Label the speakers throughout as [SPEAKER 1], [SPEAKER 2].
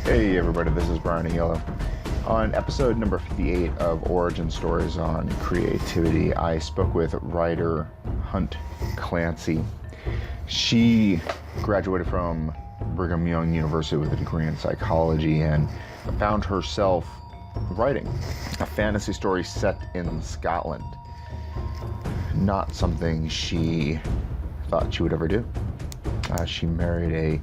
[SPEAKER 1] Hey everybody, this is Brian Yellow. On episode number 58 of Origin Stories on Creativity, I spoke with Ryder Hunte Clancy. She graduated from Brigham Young University with a degree in psychology and found herself writing a fantasy story set in Scotland. Not something she thought she would ever do. She married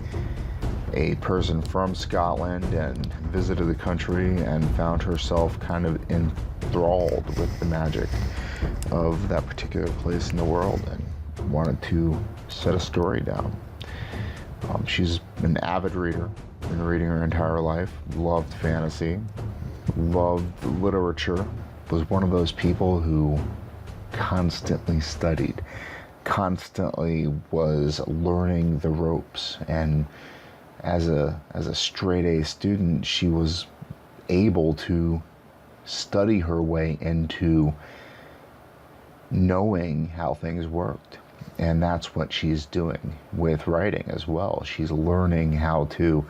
[SPEAKER 1] a person from Scotland and visited the country and found herself kind of enthralled with the magic of that particular place in the world and wanted to set a story down. She's an avid reader, been reading her entire life, loved fantasy, loved literature, was one of those people who constantly studied, constantly was learning the ropes, and as a straight A student, she was able to study her way into knowing how things worked. And that's what she's doing with writing as well. She's learning how to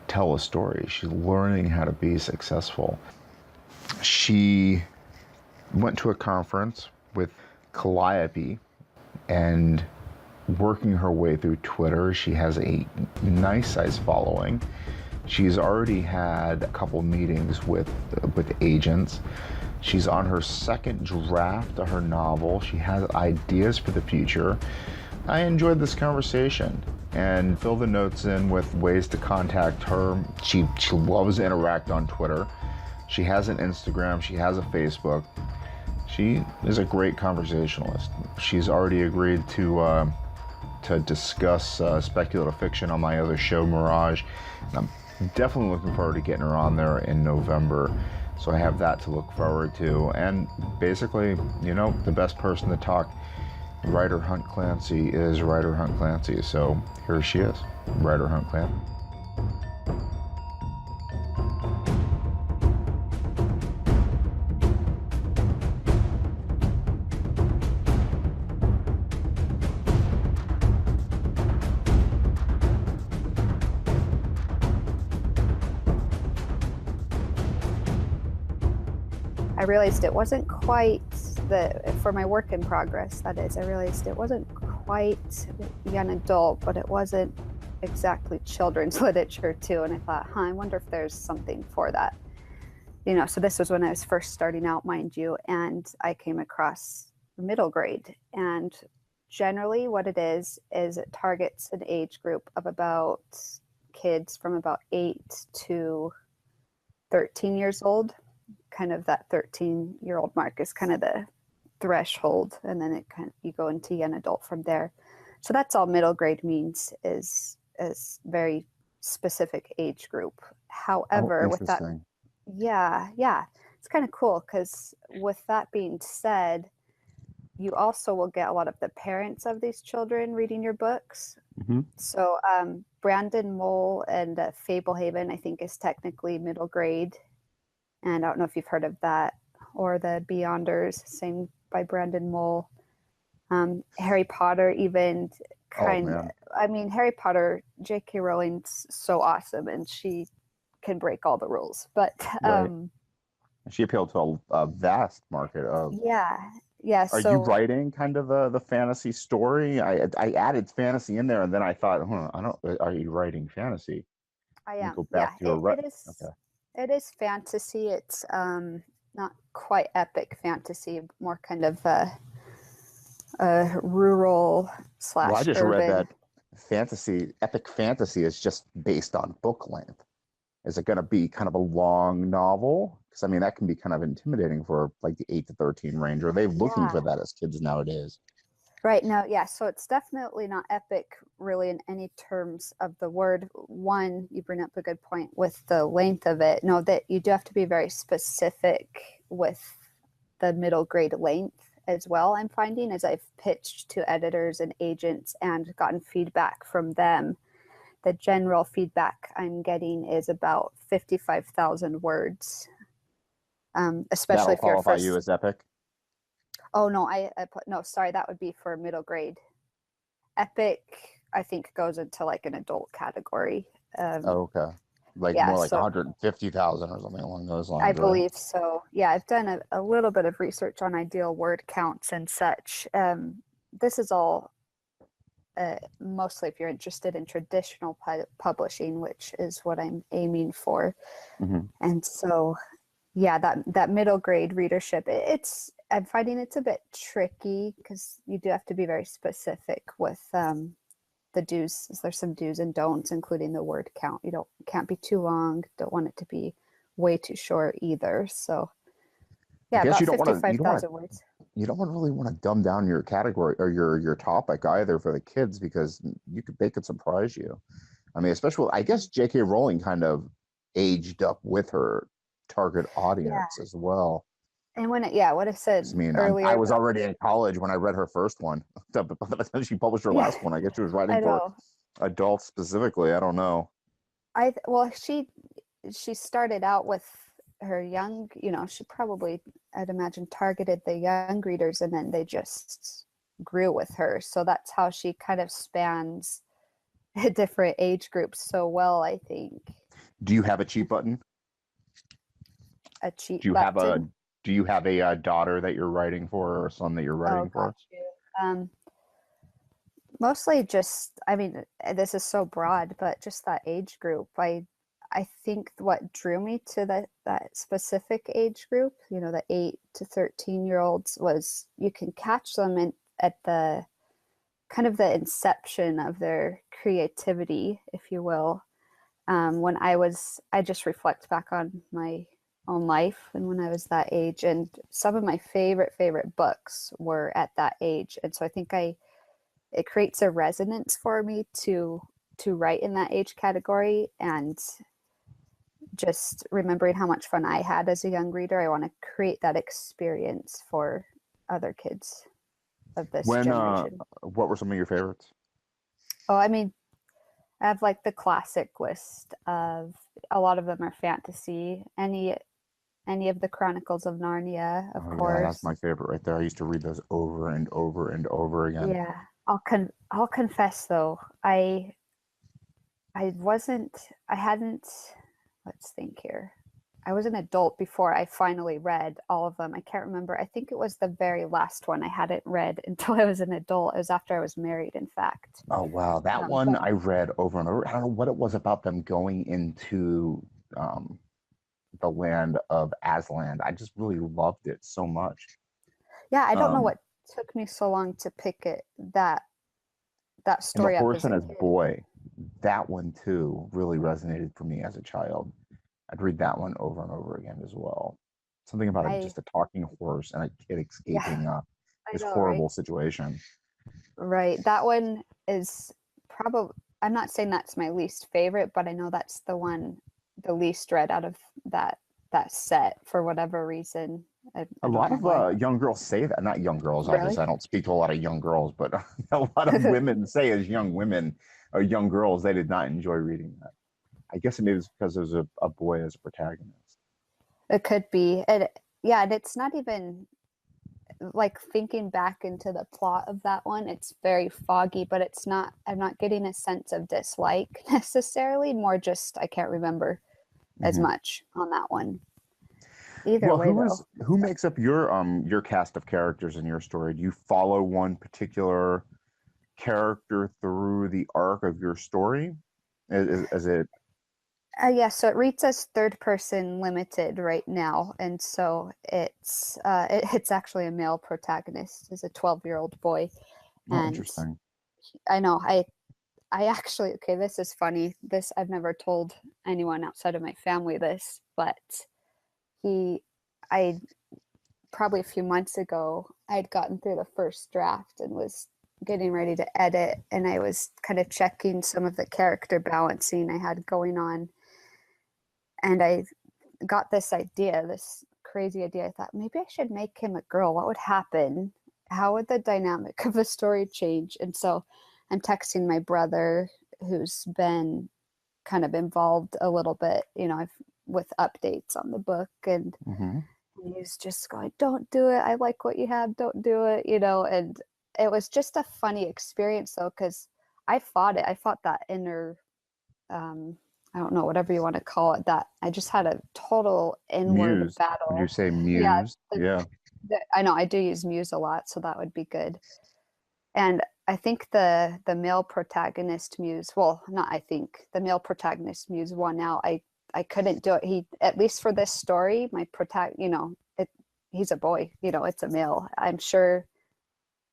[SPEAKER 1] tell a story. She's learning how to be successful. She went to a conference with Calliope and working her way through Twitter. She has a nice size following. She's already had a couple meetings with agents. She's on her second draft of her novel. She has ideas for the future. I enjoyed this conversation and fill the notes in with ways to contact her. She loves to interact on Twitter. She has an Instagram. She has a Facebook. She is a great conversationalist. She's already agreed to discuss speculative fiction on my other show, Mirage. And I'm definitely looking forward to getting her on there in November. So I have that to look forward to. And basically, you know, the best person to talk Ryder Hunte Clancy is Ryder Hunte Clancy. So here she is, Ryder Hunte Clancy.
[SPEAKER 2] I realized it wasn't quite for my work in progress, that is, I realized it wasn't quite young adult, but it wasn't exactly children's literature too. And I thought, I wonder if there's something for that. You know, so this was when I was first starting out, mind you, and I came across middle grade. And generally what it is it targets an age group of about kids from about 8 to 13 years old. Kind of that 13-year-old mark is kind of the threshold, and then you go into young adult from there. So that's all middle grade means, is very specific age group. However, with that, yeah, it's kind of cool because with that being said, you also will get a lot of the parents of these children reading your books.
[SPEAKER 1] Mm-hmm.
[SPEAKER 2] So Brandon Mole and Fablehaven, I think, is technically middle grade. And I don't know if you've heard of that, or the Beyonders, same by Brandon Mole. Harry Potter, even I mean, Harry Potter, J.K. Rowling's so awesome, and she can break all the rules. But
[SPEAKER 1] right. She appealed to a vast market of.
[SPEAKER 2] Yeah.
[SPEAKER 1] Are you writing kind of the fantasy story? I added fantasy in there, and then I thought, are you writing fantasy?
[SPEAKER 2] I am.
[SPEAKER 1] Go back to
[SPEAKER 2] it is. Okay. It is fantasy. It's not quite epic fantasy, more kind of rural /
[SPEAKER 1] Well, I just
[SPEAKER 2] urban.
[SPEAKER 1] read that epic fantasy is just based on book length. Is it going to be kind of a long novel? Because I mean, that can be kind of intimidating for like the 8 to 13 range. Are they looking for that as kids nowadays?
[SPEAKER 2] Right. No, yeah. So it's definitely not epic, really, in any terms of the word. One, you bring up a good point with the length of it. No, that you do have to be very specific with the middle grade length as well. I'm finding, as I've pitched to editors and agents and gotten feedback from them, the general feedback I'm getting is about 55,000 words. Especially if you're
[SPEAKER 1] qualify you as epic.
[SPEAKER 2] Oh no, no, sorry, that would be for middle grade. Epic, I think, goes into like an adult category.
[SPEAKER 1] Okay. like
[SPEAKER 2] Yeah,
[SPEAKER 1] more like
[SPEAKER 2] so
[SPEAKER 1] 150,000 or something along those
[SPEAKER 2] I
[SPEAKER 1] lines, right?
[SPEAKER 2] believe so. Yeah, I've done a little bit of research on ideal word counts and such. This is all mostly if you're interested in traditional publishing, which is what I'm aiming for.
[SPEAKER 1] Hmm.
[SPEAKER 2] And so, yeah, that middle grade readership, it's I'm finding it's a bit tricky because you do have to be very specific with the do's. There's some do's and don'ts, including the word count. You can't be too long. Don't want it to be way too short either. So
[SPEAKER 1] I
[SPEAKER 2] yeah,
[SPEAKER 1] guess
[SPEAKER 2] about
[SPEAKER 1] you don't want to, you don't want
[SPEAKER 2] 55,000
[SPEAKER 1] to,
[SPEAKER 2] words.
[SPEAKER 1] you don't really want to dumb down your category or your topic either for the kids because they could surprise you. I mean, especially I guess J.K. Rowling kind of aged up with her target
[SPEAKER 2] Yeah.
[SPEAKER 1] audience as well.
[SPEAKER 2] And yeah, what I
[SPEAKER 1] 'Cause,
[SPEAKER 2] said
[SPEAKER 1] I mean, I
[SPEAKER 2] earlier
[SPEAKER 1] was
[SPEAKER 2] about,
[SPEAKER 1] already in college when I read her first one. By the time she published her
[SPEAKER 2] yeah,
[SPEAKER 1] last one, I guess she was writing
[SPEAKER 2] I
[SPEAKER 1] for
[SPEAKER 2] know.
[SPEAKER 1] adults specifically. I don't know.
[SPEAKER 2] Well, she started out with her young, she probably, I'd imagine, targeted the young readers and then they just grew with her. So that's how she kind of spans different age groups so well, I think.
[SPEAKER 1] Do you have a cheat button?
[SPEAKER 2] A cheat
[SPEAKER 1] Do you have a
[SPEAKER 2] button.
[SPEAKER 1] do you have a, daughter that you're writing for or a son that you're
[SPEAKER 2] Oh,
[SPEAKER 1] writing
[SPEAKER 2] got
[SPEAKER 1] for?
[SPEAKER 2] you. Mostly just, I mean, this is so broad, but just that age group. I think what drew me to that specific age group, the 8 to 13-year-olds, was you can catch them at the kind of the inception of their creativity, if you will. When I just reflect back on my own life and when I was that age, and some of my favorite books were at that age, and so I think it creates a resonance for me to write in that age category. And just remembering how much fun I had as a young reader, I want to create that experience for other kids of this
[SPEAKER 1] When
[SPEAKER 2] generation.
[SPEAKER 1] what were some of your favorites?
[SPEAKER 2] Oh, I mean, I have like the classic list of, a lot of them are fantasy. Any of the Chronicles of Narnia, of
[SPEAKER 1] Oh yeah, that's
[SPEAKER 2] course.
[SPEAKER 1] my favorite right there. I used to read those over and over and over again.
[SPEAKER 2] Yeah. I'll confess though, I wasn't I hadn't let's think here. I was an adult before I finally read all of them. I can't remember. I think it was the very last one I hadn't read until I was an adult. It was after I was married, in fact.
[SPEAKER 1] Oh wow, that one
[SPEAKER 2] But
[SPEAKER 1] I read over and over. I don't know what it was about them going into um, the land of Aslan. I just really loved it so much.
[SPEAKER 2] yeah, I don't know
[SPEAKER 1] Um,
[SPEAKER 2] what took me so long to pick that
[SPEAKER 1] and The
[SPEAKER 2] story up
[SPEAKER 1] Horse
[SPEAKER 2] as a
[SPEAKER 1] and His
[SPEAKER 2] kid.
[SPEAKER 1] Boy, that one too really resonated for me as a child. I'd read that one over and over again as well. Something about
[SPEAKER 2] I
[SPEAKER 1] just a talking horse and a kid
[SPEAKER 2] Yeah,
[SPEAKER 1] escaping
[SPEAKER 2] I
[SPEAKER 1] this
[SPEAKER 2] know, right?
[SPEAKER 1] horrible situation.
[SPEAKER 2] Right. That one is probably, I'm not saying that's my least favorite, but I know that's the least read out of that set for whatever reason.
[SPEAKER 1] A
[SPEAKER 2] I don't
[SPEAKER 1] lot
[SPEAKER 2] know
[SPEAKER 1] of
[SPEAKER 2] why.
[SPEAKER 1] young girls say that, not young girls,
[SPEAKER 2] Really?
[SPEAKER 1] obviously. I don't speak to a lot of young girls, but a lot of women say as young women or young girls, they did not enjoy reading that. I guess maybe it's because there's a boy as a protagonist.
[SPEAKER 2] It could be. Yeah, and it's not even like thinking back into the plot of that one, it's very foggy, but I'm not getting a sense of dislike necessarily, more just I can't remember as
[SPEAKER 1] Hmm.
[SPEAKER 2] much on that one. Either
[SPEAKER 1] Well,
[SPEAKER 2] way though,
[SPEAKER 1] who makes up your cast of characters in your story? Do you follow one particular character through the arc of your story? Is it
[SPEAKER 2] yeah, so it reads as third person limited right now, and so it's actually a male protagonist, is a 12-year-old boy.
[SPEAKER 1] oh
[SPEAKER 2] And
[SPEAKER 1] interesting?
[SPEAKER 2] I know I actually, okay, this is funny, this I've never told anyone outside of my family this, but he I probably a few months ago, I'd gotten through the first draft and was getting ready to edit, and I was kind of checking some of the character balancing I had going on, and I got this idea, this crazy idea. I thought maybe I should make him a girl. What would happen? How would the dynamic of the story change? And so I'm texting my brother, who's been kind of involved a little bit, with updates on the book, and
[SPEAKER 1] Hmm.
[SPEAKER 2] he's just going, "Don't do it. I like what you have. Don't do it." And it was just a funny experience though, because I fought it. I fought that inner um, I don't know, whatever you want to call it, that I just had a total inward
[SPEAKER 1] Muse. Would you
[SPEAKER 2] battle.
[SPEAKER 1] say
[SPEAKER 2] Yeah,
[SPEAKER 1] muse? Yeah.
[SPEAKER 2] I know I do use Muse a lot, so that would be good. And I think the male protagonist Muse, well, not I think, the male protagonist Muse won out. I couldn't do it. He, at least for this story, my he's a boy, it's a male. I'm sure.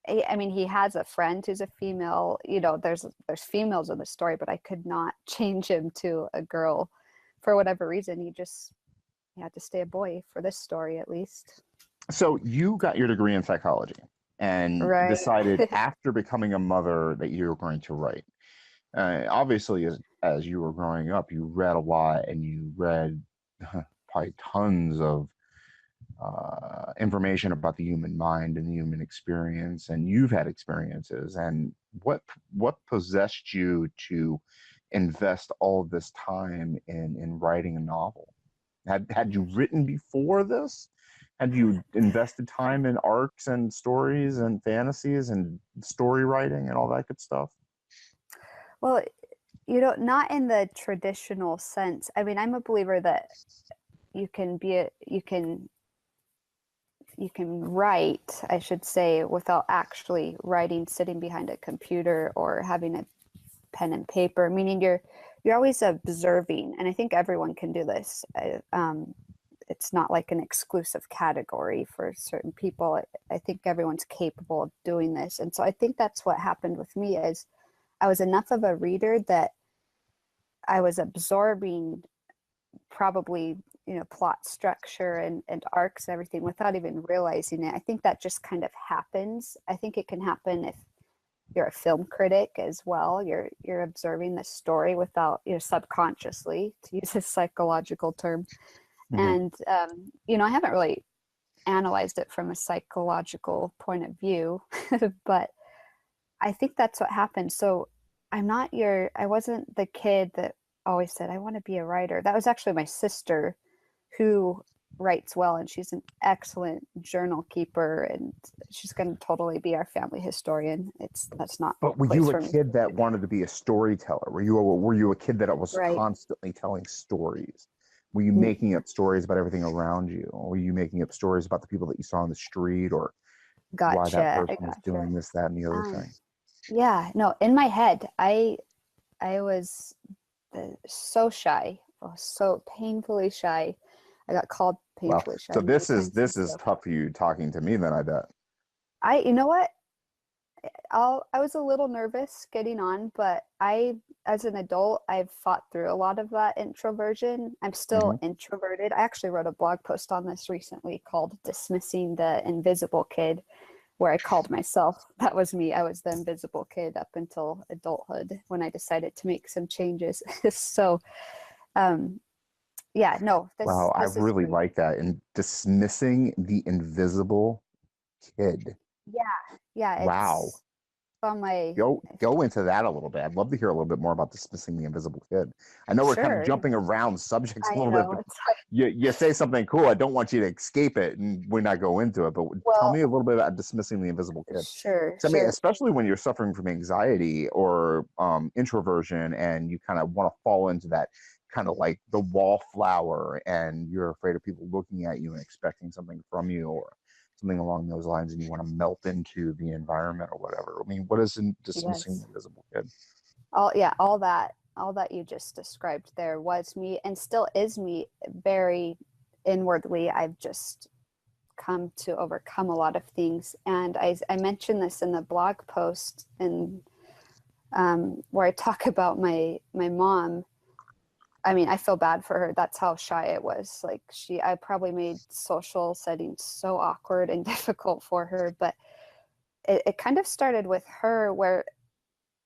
[SPEAKER 2] I mean, he has a friend who's a female. There's females in the story, but I could not change him to a girl for whatever reason. He had to stay a boy for this story, at least.
[SPEAKER 1] So you got your degree in psychology and
[SPEAKER 2] Right.
[SPEAKER 1] decided after becoming a mother that you were going to write. Obviously, as you were growing up, you read a lot and you read probably tons of information about the human mind and the human experience, and you've had experiences. And what possessed you to invest all of this time in writing a novel? Had you written before this? Had you invested time in arcs and stories and fantasies and story writing and all that good stuff?
[SPEAKER 2] Well, not in the traditional sense. I mean, I'm a believer that you can write, I should say, without actually writing, sitting behind a computer or having a pen and paper, meaning you're always observing. And I think everyone can do this. It's not like an exclusive category for certain people. I think everyone's capable of doing this. And so I think that's what happened with me is I was enough of a reader that I was absorbing probably plot structure and arcs and everything without even realizing it. I think that just kind of happens. I think it can happen if you're a film critic as well. You're observing the story without, subconsciously, to use a psychological term.
[SPEAKER 1] Mm-hmm.
[SPEAKER 2] And I haven't really analyzed it from a psychological point of view, but I think that's what happened. So I wasn't the kid that always said, I want to be a writer. That was actually my sister who writes well, and she's an excellent journal keeper, and she's going to totally be our family historian. That's not.
[SPEAKER 1] But were you a kid that wanted to be a storyteller? Were you a kid that was
[SPEAKER 2] right.
[SPEAKER 1] constantly telling stories? Were you making up stories about everything around you? Or were you making up stories about the people that you saw on the street, or why that person was doing this, that, and the other thing?
[SPEAKER 2] Yeah, no, in my head, I was so shy, so painfully shy. I got called painfully shy.
[SPEAKER 1] So this is tough for you talking to me then, I bet.
[SPEAKER 2] You know what? I was a little nervous getting on, but as an adult, I've fought through a lot of that introversion. I'm still introverted. I actually wrote a blog post on this recently called Dismissing the Invisible Kid, where I called myself, that was me. I was the invisible kid up until adulthood when I decided to make some changes. So, yeah, no.
[SPEAKER 1] Wow, I really like that. And dismissing the invisible kid.
[SPEAKER 2] Yeah.
[SPEAKER 1] Wow.
[SPEAKER 2] On my
[SPEAKER 1] go into that a little bit. I'd love to hear a little bit more about dismissing the invisible kid. I know we're kind of jumping around subjects a little bit, but you say something cool. I don't want you to escape it, and we not go into it. But tell me a little bit about dismissing the invisible kid.
[SPEAKER 2] Sure.
[SPEAKER 1] I mean, especially when you're suffering from anxiety or introversion, and you kind of want to fall into that kind of like the wallflower, and you're afraid of people looking at you and expecting something from you, or something along those lines, and you want to melt into the environment or whatever. I mean, what is in dismissing the invisible kid?
[SPEAKER 2] All that you just described there was me and still is me very inwardly. I've just come to overcome a lot of things. And I mentioned this in the blog post and where I talk about my mom. I mean, I feel bad for her. That's how shy it was. Like I probably made social settings so awkward and difficult for her, but it kind of started with her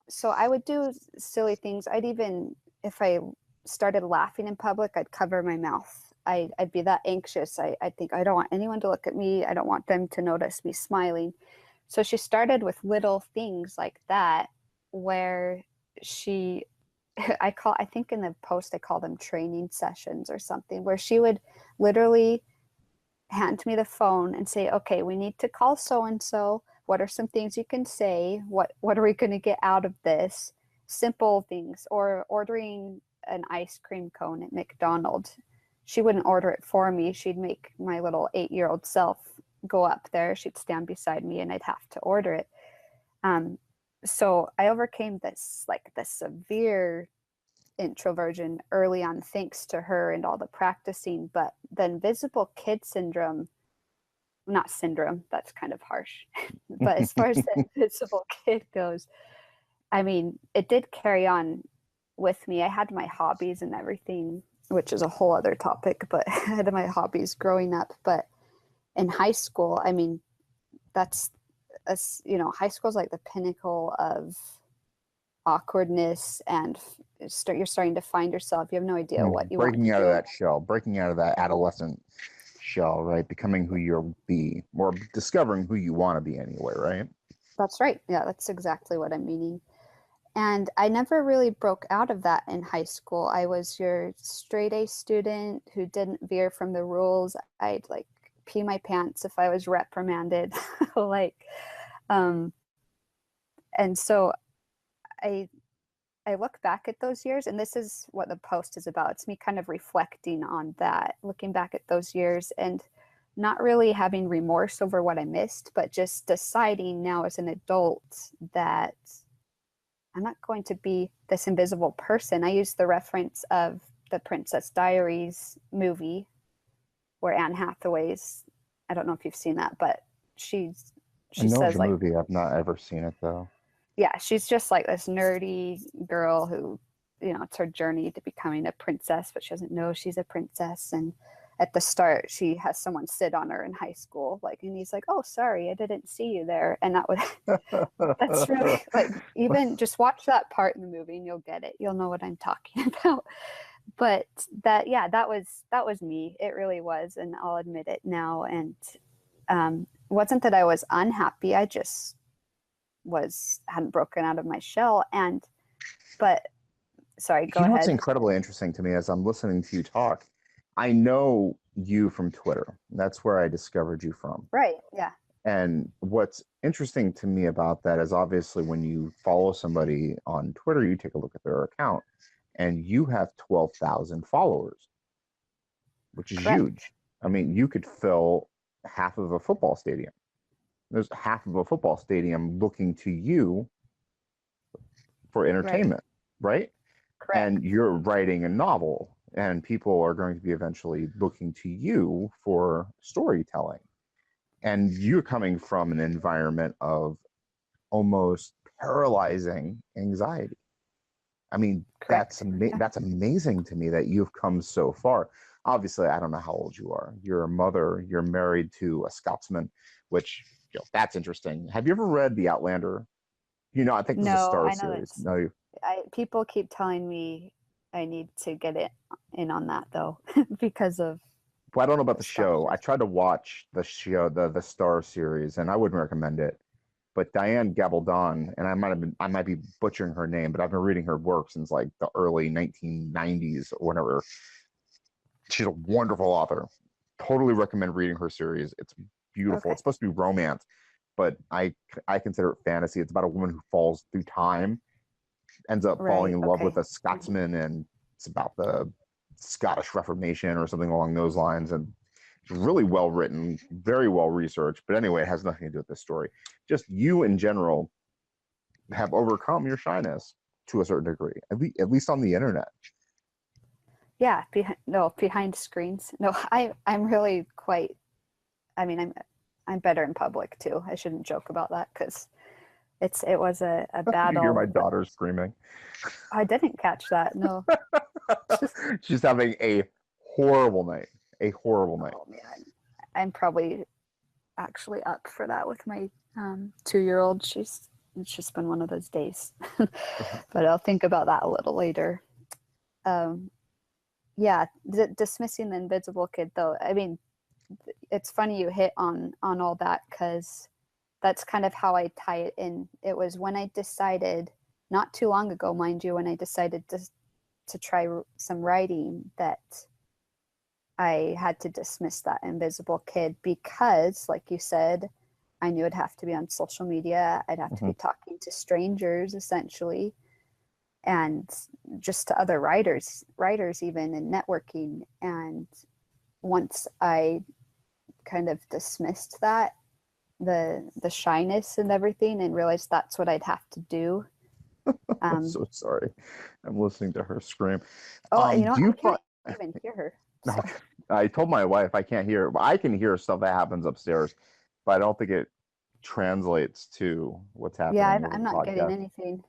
[SPEAKER 2] so I would do silly things. If I started laughing in public, I'd cover my mouth. I'd be that anxious. I'd think, I don't want anyone to look at me. I don't want them to notice me smiling. So she started with little things like that, where I think in the post I call them training sessions or something, where she would literally hand me the phone and say, okay, we need to call so-and-so. What are some things you can say? What are we going to get out of this? Simple things. Or ordering an ice cream cone at McDonald's, she wouldn't order it for me. She'd make my little 8-year-old self go up there. She'd stand beside me and I'd have to order it. So I overcame this severe introversion early on thanks to her and all the practicing. But the invisible kid syndrome, not syndrome, that's kind of harsh. But as far as the invisible kid goes, I mean, it did carry on with me. I had my hobbies and everything, which is a whole other topic, but I had my hobbies growing up. But in high school, I mean, that's, high school is like the pinnacle of awkwardness, and you're starting to find yourself. You have no idea what you want to do.
[SPEAKER 1] Breaking out of that shell, breaking out of that adolescent shell, right? Becoming who you'll be, or discovering who you want to be anyway, right?
[SPEAKER 2] That's right. Yeah, that's exactly what I'm meaning. And I never really broke out of that in high school. I was your straight A student who didn't veer from the rules. I'd like pee my pants if I was reprimanded. And so I look back at those years, and this is what the post is about. It's me kind of reflecting on that, looking back at those years and not really having remorse over what I missed, but just deciding now as an adult that I'm not going to be this invisible person. I use the reference of the Princess Diaries movie where Anne Hathaway's, I don't know if you've seen that, but she says
[SPEAKER 1] the movie. I've not ever seen it though.
[SPEAKER 2] Yeah, she's just like this nerdy girl who, it's her journey to becoming a princess, but she doesn't know she's a princess. And at the start, she has someone sit on her in high school, and he's like, "Oh, sorry, I didn't see you there." And that's really even just watch that part in the movie and you'll get it. You'll know what I'm talking about. But that was me. It really was, and I'll admit it now. And wasn't that I was unhappy. I just hadn't broken out of my shell. But sorry, go ahead.
[SPEAKER 1] What's incredibly interesting to me as I'm listening to you talk, I know you from Twitter. That's where I discovered you from.
[SPEAKER 2] Right. Yeah.
[SPEAKER 1] And what's interesting to me about that is obviously when you follow somebody on Twitter, you take a look at their account and you have 12,000 followers, which is
[SPEAKER 2] Correct.
[SPEAKER 1] huge. I mean, you could fill half of a football stadium. There's half of a football stadium looking to you for entertainment, right?
[SPEAKER 2] Correct.
[SPEAKER 1] And you're writing a novel, and people are going to be eventually looking to you for storytelling. And you're coming from an environment of almost paralyzing anxiety. I mean, that's amazing to me that you've come so far. Obviously, I don't know how old you are. You're a mother. You're married to a Scotsman, which that's interesting. Have you ever read The Outlander? I think this is a Star series. No,
[SPEAKER 2] people keep telling me I need to get in on that though, because of.
[SPEAKER 1] Well, I don't know about the show. I tried to watch the show, the Star series, and I wouldn't recommend it. But Diane Gabaldon, and I might be butchering her name, but I've been reading her work since like the early 1990s or whatever. She's a wonderful author. Totally recommend reading her series. It's beautiful.
[SPEAKER 2] Okay.
[SPEAKER 1] It's supposed to be romance, but I consider it fantasy. It's about a woman who falls through time, ends up falling in love with a Scotsman, and it's about the Scottish Reformation or something along those lines. And it's really well written, very well researched. But anyway, it has nothing to do with this story. Just you in general have overcome your shyness to a certain degree, at least on the internet.
[SPEAKER 2] Yeah, behind screens. No, I'm really quite. I mean, I'm better in public too. I shouldn't joke about that because it was a battle.
[SPEAKER 1] You hear my daughter screaming.
[SPEAKER 2] I didn't catch that. No.
[SPEAKER 1] She's having a horrible night. A horrible night.
[SPEAKER 2] Oh man, I'm probably actually up for that with my 2-year-old. It's just been one of those days, but I'll think about that a little later. Yeah, dismissing the invisible kid though. I mean, it's funny you hit on all that because that's kind of how I tie it in. It was when I decided, not too long ago, mind you, when I decided to try some writing, that I had to dismiss that invisible kid because, like you said, I knew I'd have to be on social media. I'd have to be talking to strangers, essentially. and just to other writers even, and networking. And once I kind of dismissed that, the shyness and everything, and realized that's what I'd have to do.
[SPEAKER 1] I'm so sorry. I'm listening to her scream.
[SPEAKER 2] Oh, you know,
[SPEAKER 1] Do you
[SPEAKER 2] I can't
[SPEAKER 1] find
[SPEAKER 2] even hear her.
[SPEAKER 1] no,
[SPEAKER 2] So.
[SPEAKER 1] I told my wife I can't hear. I can hear stuff that happens upstairs, but I don't think it translates to what's
[SPEAKER 2] Yeah,
[SPEAKER 1] happening over
[SPEAKER 2] I'm
[SPEAKER 1] the
[SPEAKER 2] not getting
[SPEAKER 1] podcast.
[SPEAKER 2] anything.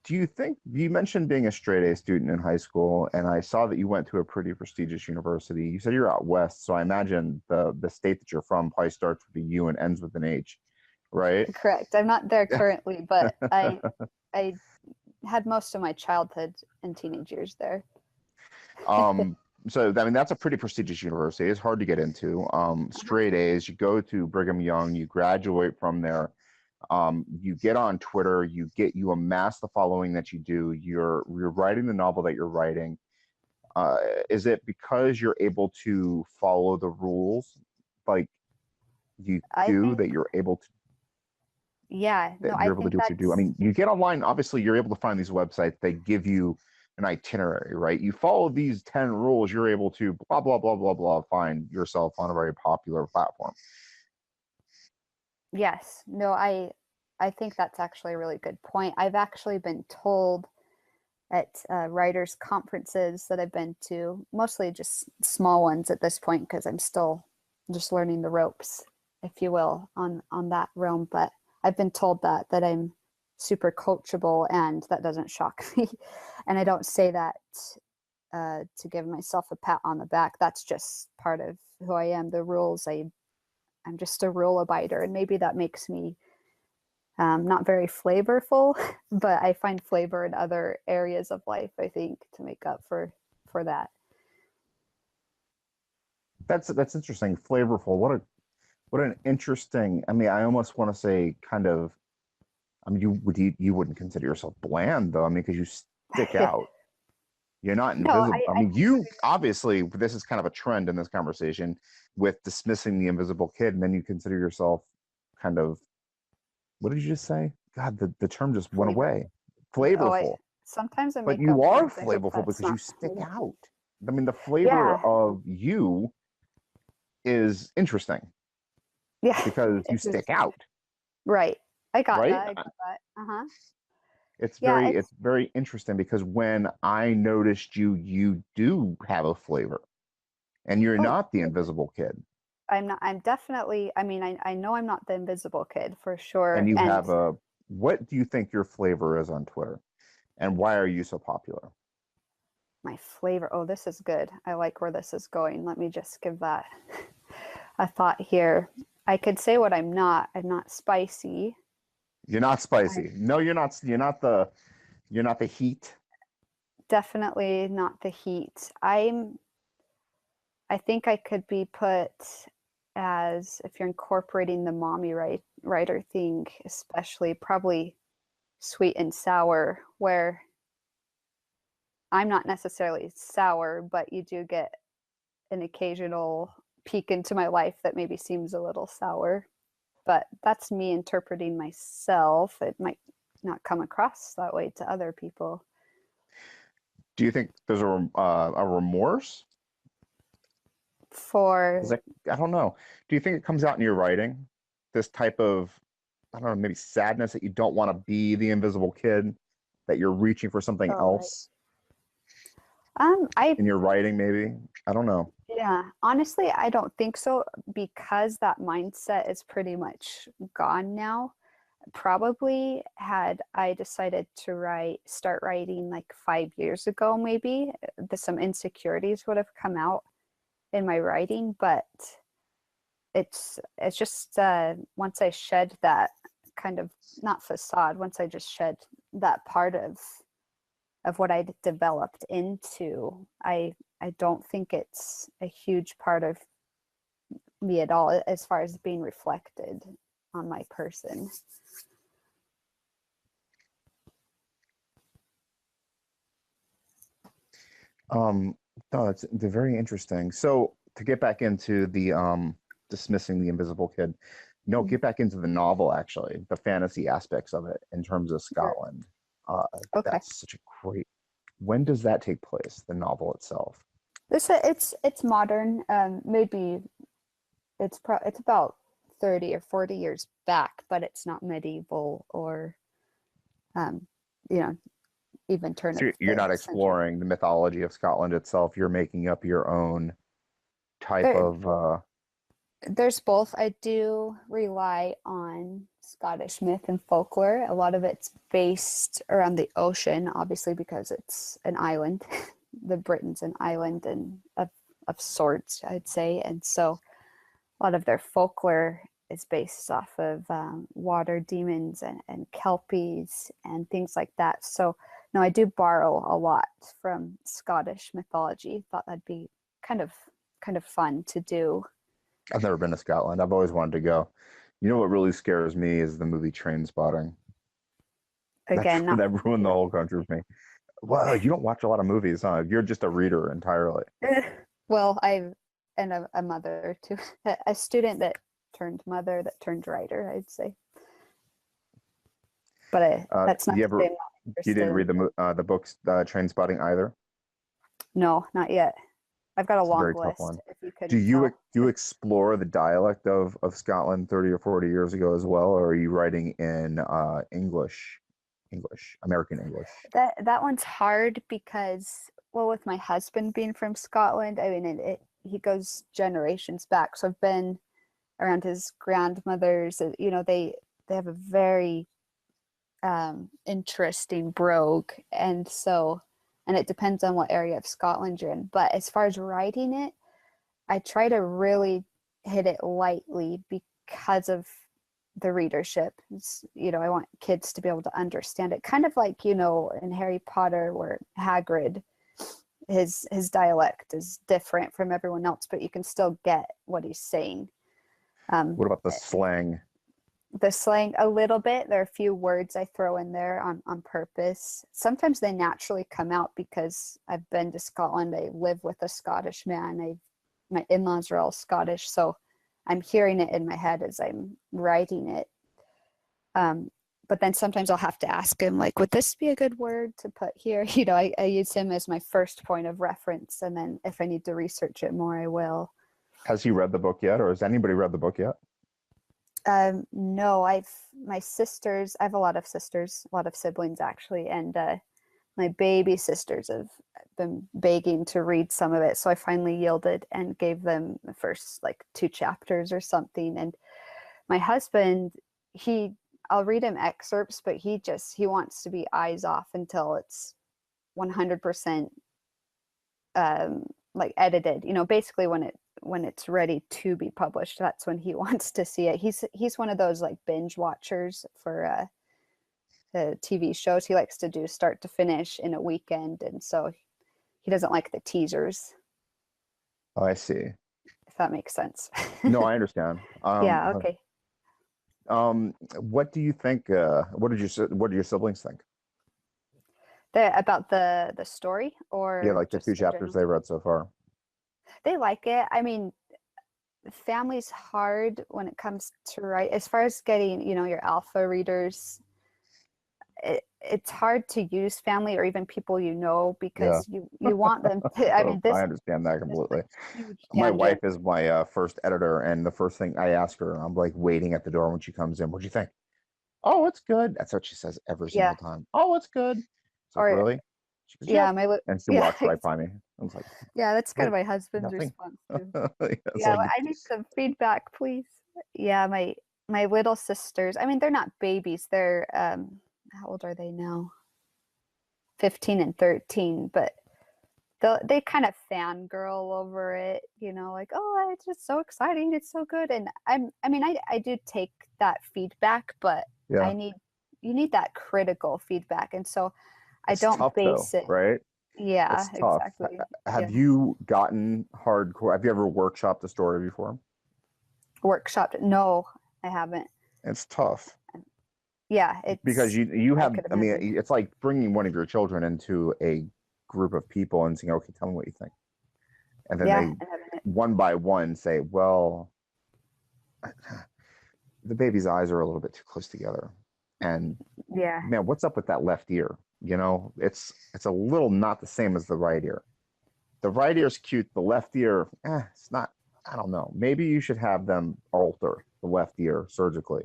[SPEAKER 1] Do you think you mentioned being a straight A student in high school, and I saw that you went to a pretty prestigious university. You said you're out west, so I imagine the state that you're from probably starts with a U and ends with an H, right?
[SPEAKER 2] Correct. I'm not there currently, but I had most of my childhood and teenage years there.
[SPEAKER 1] Um, so I mean that's a pretty prestigious university. It's hard to get into. Straight A's. You go to Brigham Young. You graduate from there. You get on Twitter. You amass the following that you do. You're writing the novel that you're writing. Is it because you're able to follow the rules, like you
[SPEAKER 2] I
[SPEAKER 1] do,
[SPEAKER 2] think,
[SPEAKER 1] that you're able to
[SPEAKER 2] yeah, no,
[SPEAKER 1] that
[SPEAKER 2] I
[SPEAKER 1] you're able to
[SPEAKER 2] think
[SPEAKER 1] do what you do? I
[SPEAKER 2] that's,
[SPEAKER 1] mean, you get online. Obviously, you're able to find these websites. They give you an itinerary, right? You follow these 10 rules, you're able to blah blah blah blah blah find yourself on a very popular platform.
[SPEAKER 2] yes, no, I think that's actually a really good point. I've actually been told at writers conferences that I've been to, mostly just small ones at this point, because I'm still just learning the ropes, if you will, on that realm. But I've been told that I'm super coachable, and that doesn't shock me. And I don't say that to give myself a pat on the back. That's just part of who I am. The rules, I'm just a rule abider, and maybe that makes me not very flavorful, but I find flavor in other areas of life, I think, to make up for that.
[SPEAKER 1] That's interesting. Flavorful. What an interesting. I mean, I almost want to say kind of. I mean, you wouldn't consider yourself bland though. I mean, because you stick out. You're not
[SPEAKER 2] No,
[SPEAKER 1] invisible. I mean, you obviously, this is kind of a trend in this conversation with dismissing the invisible kid, and then you consider yourself kind of, what did you just say? God, the term just went
[SPEAKER 2] flavor.
[SPEAKER 1] away.
[SPEAKER 2] Oh,
[SPEAKER 1] Flavorful.
[SPEAKER 2] sometimes I
[SPEAKER 1] But
[SPEAKER 2] make
[SPEAKER 1] you
[SPEAKER 2] up
[SPEAKER 1] are
[SPEAKER 2] words. I hope
[SPEAKER 1] flavorful
[SPEAKER 2] that's
[SPEAKER 1] because you
[SPEAKER 2] not.
[SPEAKER 1] stick out. I mean, the flavor
[SPEAKER 2] Yeah,
[SPEAKER 1] of you is interesting
[SPEAKER 2] yeah.
[SPEAKER 1] because you stick out,
[SPEAKER 2] Right. I got
[SPEAKER 1] right?
[SPEAKER 2] that. I got that. Uh-huh.
[SPEAKER 1] It's
[SPEAKER 2] Yeah,
[SPEAKER 1] very it's very interesting because when I noticed you, you do have a flavor, and you're
[SPEAKER 2] oh,
[SPEAKER 1] not the invisible kid.
[SPEAKER 2] I'm not, I'm definitely, I mean, I know I'm not the invisible kid for
[SPEAKER 1] And
[SPEAKER 2] sure.
[SPEAKER 1] you
[SPEAKER 2] And
[SPEAKER 1] have a, what do you think your flavor is on Twitter, and why are you so popular?
[SPEAKER 2] my flavor, oh, this is good. I like where this is going. Let me just give that a thought here. I could say what I'm not. I'm not spicy.
[SPEAKER 1] You're not
[SPEAKER 2] I'm
[SPEAKER 1] spicy. No, you're not. You're not the heat.
[SPEAKER 2] definitely not the heat. I think I could be put as, if you're incorporating the mommy writer thing, especially, probably sweet and sour, where I'm not necessarily sour, but you do get an occasional peek into my life that maybe seems a little sour. But that's me interpreting myself. It might not come across that way to other people.
[SPEAKER 1] Do you think there's a remorse? Is
[SPEAKER 2] For,
[SPEAKER 1] that, I don't know. Do you think it comes out in your writing? This type of, I don't know, maybe sadness that you don't want to be the invisible kid, that you're reaching for something
[SPEAKER 2] oh, right.
[SPEAKER 1] else
[SPEAKER 2] I
[SPEAKER 1] in your writing, maybe? I don't know.
[SPEAKER 2] Yeah, honestly, I don't think so, because that mindset is pretty much gone now. Probably had I decided to start writing like 5 years ago, maybe some insecurities would have come out in my writing. But it's just once I shed that kind of, not facade, once I just shed that part of what I developed into, I don't think it's a huge part of me at all, as far as being reflected on my person.
[SPEAKER 1] Um, no, they're very interesting. So to get back into the dismissing the invisible kid, no,
[SPEAKER 2] Mm,
[SPEAKER 1] get back into the novel actually, the fantasy aspects of it in terms of
[SPEAKER 2] sure.
[SPEAKER 1] Scotland.
[SPEAKER 2] Okay.
[SPEAKER 1] That's such a great. When does that take place? The novel itself.
[SPEAKER 2] It's modern. Maybe it's about 30 or 40 years back, but it's not medieval or um, you know, even turn
[SPEAKER 1] So
[SPEAKER 2] of
[SPEAKER 1] you're
[SPEAKER 2] the
[SPEAKER 1] not
[SPEAKER 2] century.
[SPEAKER 1] exploring the mythology of Scotland itself. You're making up your own type
[SPEAKER 2] There,
[SPEAKER 1] of.
[SPEAKER 2] there's both. I do rely on Scottish myth and folklore. A lot of it's based around the ocean, obviously, because it's an island. The Britain's an island and of sorts, I'd say. And so a lot of their folklore is based off of water demons and kelpies and things like that. So no, I do borrow a lot from Scottish mythology. Thought that'd be kind of fun to do.
[SPEAKER 1] I've never been to Scotland. I've always wanted to go. You know what really scares me is the movie Train Spotting. That's
[SPEAKER 2] Again, not
[SPEAKER 1] that ruined the whole country for me. Well, you don't watch a lot of movies, huh? You're just a reader entirely.
[SPEAKER 2] well, I and a mother too, a student that turned mother that turned writer, I'd say. But that's not
[SPEAKER 1] You
[SPEAKER 2] to say
[SPEAKER 1] ever?
[SPEAKER 2] I'm not
[SPEAKER 1] You didn't
[SPEAKER 2] interested.
[SPEAKER 1] read the books Train Spotting either.
[SPEAKER 2] No, not yet. I've got a
[SPEAKER 1] It's a
[SPEAKER 2] long
[SPEAKER 1] very tough
[SPEAKER 2] list,
[SPEAKER 1] one.
[SPEAKER 2] if you
[SPEAKER 1] Do
[SPEAKER 2] couldn't
[SPEAKER 1] you
[SPEAKER 2] tell.
[SPEAKER 1] do you explore the dialect of Scotland 30 or 40 years ago as well, or are you writing in English, American English?
[SPEAKER 2] That one's hard because, well, with my husband being from Scotland, I mean, he goes generations back. So I've been around his grandmothers. They have a very interesting brogue, and it depends on what area of Scotland you're in. But as far as writing it, I try to really hit it lightly because of the readership. I want kids to be able to understand it. Kind of like, in Harry Potter where Hagrid, his dialect is different from everyone else, but you can still get what he's saying.
[SPEAKER 1] What about the slang?
[SPEAKER 2] The slang a little bit. There are a few words I throw in there on purpose. Sometimes they naturally come out because I've been to Scotland. I live with a Scottish man. My in-laws are all Scottish, so I'm hearing it in my head as I'm writing it. But then sometimes I'll have to ask him, like, would this be a good word to put here? I use him as my first point of reference, and then if I need to research it more, I will.
[SPEAKER 1] Has he read the book yet, or has anybody read the book yet?
[SPEAKER 2] No, my sisters, I have a lot of sisters, a lot of siblings actually, and my baby sisters have been begging to read some of it. So I finally yielded and gave them the first like 2 chapters or something. And my husband, I'll read him excerpts, but he wants to be eyes off until it's 100% like edited. Basically when it's ready to be published, that's when he wants to see it. He's one of those like binge watchers for the TV shows. He likes to do start to finish in a weekend, and so he doesn't like the teasers,
[SPEAKER 1] Oh, I see.
[SPEAKER 2] if that makes sense.
[SPEAKER 1] No, I understand.
[SPEAKER 2] Yeah, okay.
[SPEAKER 1] What do you think? What do your siblings think?
[SPEAKER 2] About the story
[SPEAKER 1] Yeah,
[SPEAKER 2] or
[SPEAKER 1] like the two
[SPEAKER 2] just in
[SPEAKER 1] chapters
[SPEAKER 2] general?
[SPEAKER 1] they read so far.
[SPEAKER 2] They like it. I mean, family's hard when it comes to write. As far as getting, your alpha readers, it's hard to use family or even people
[SPEAKER 1] Yeah,
[SPEAKER 2] because you want them to. I mean,
[SPEAKER 1] I
[SPEAKER 2] this
[SPEAKER 1] understand that
[SPEAKER 2] is a
[SPEAKER 1] completely.
[SPEAKER 2] huge
[SPEAKER 1] My wife
[SPEAKER 2] tangent.
[SPEAKER 1] is my first editor, and the first thing I ask her, I'm like waiting at the door when she comes in. What do you think? Oh, it's good. That's what she says every
[SPEAKER 2] Yeah.
[SPEAKER 1] single time. Oh, it's good. It's like,
[SPEAKER 2] Or
[SPEAKER 1] really? She goes,
[SPEAKER 2] yeah,
[SPEAKER 1] yep. And she
[SPEAKER 2] yeah,
[SPEAKER 1] walks right by me. I was
[SPEAKER 2] yeah, that's kind of
[SPEAKER 1] like,
[SPEAKER 2] my husband's
[SPEAKER 1] nothing.
[SPEAKER 2] response too.
[SPEAKER 1] Yeah, it's
[SPEAKER 2] Yeah,
[SPEAKER 1] like,
[SPEAKER 2] well, I need some feedback, please. Yeah, my little sisters, I mean, they're not babies. They're how old are they now? 15 and 13, but they kind of fangirl over it, like, oh, it's just so exciting, it's so good. And I do take that feedback, but
[SPEAKER 1] yeah,
[SPEAKER 2] I need you need that critical feedback. And so I
[SPEAKER 1] it's
[SPEAKER 2] don't
[SPEAKER 1] tough though,
[SPEAKER 2] base it.
[SPEAKER 1] right?
[SPEAKER 2] Yeah,
[SPEAKER 1] It's tough.
[SPEAKER 2] exactly.
[SPEAKER 1] Have
[SPEAKER 2] Yeah.
[SPEAKER 1] you gotten hardcore? Have you ever workshopped a story before?
[SPEAKER 2] Workshopped. No, I haven't.
[SPEAKER 1] It's tough
[SPEAKER 2] Yeah,
[SPEAKER 1] because
[SPEAKER 2] it's
[SPEAKER 1] you
[SPEAKER 2] I
[SPEAKER 1] have.
[SPEAKER 2] could
[SPEAKER 1] I mean,
[SPEAKER 2] imagine.
[SPEAKER 1] it's like bringing one of your children into a group of people and saying, "Okay, tell me what you think," and then
[SPEAKER 2] Yeah,
[SPEAKER 1] they
[SPEAKER 2] and having it.
[SPEAKER 1] one by one say, "Well, the baby's eyes are a little bit too close together." And
[SPEAKER 2] Yeah.
[SPEAKER 1] man, what's up with that left ear? You know, it's a little not the same as the right ear. The right ear's cute. The left ear, it's not. I don't know. Maybe you should have them alter the left ear surgically.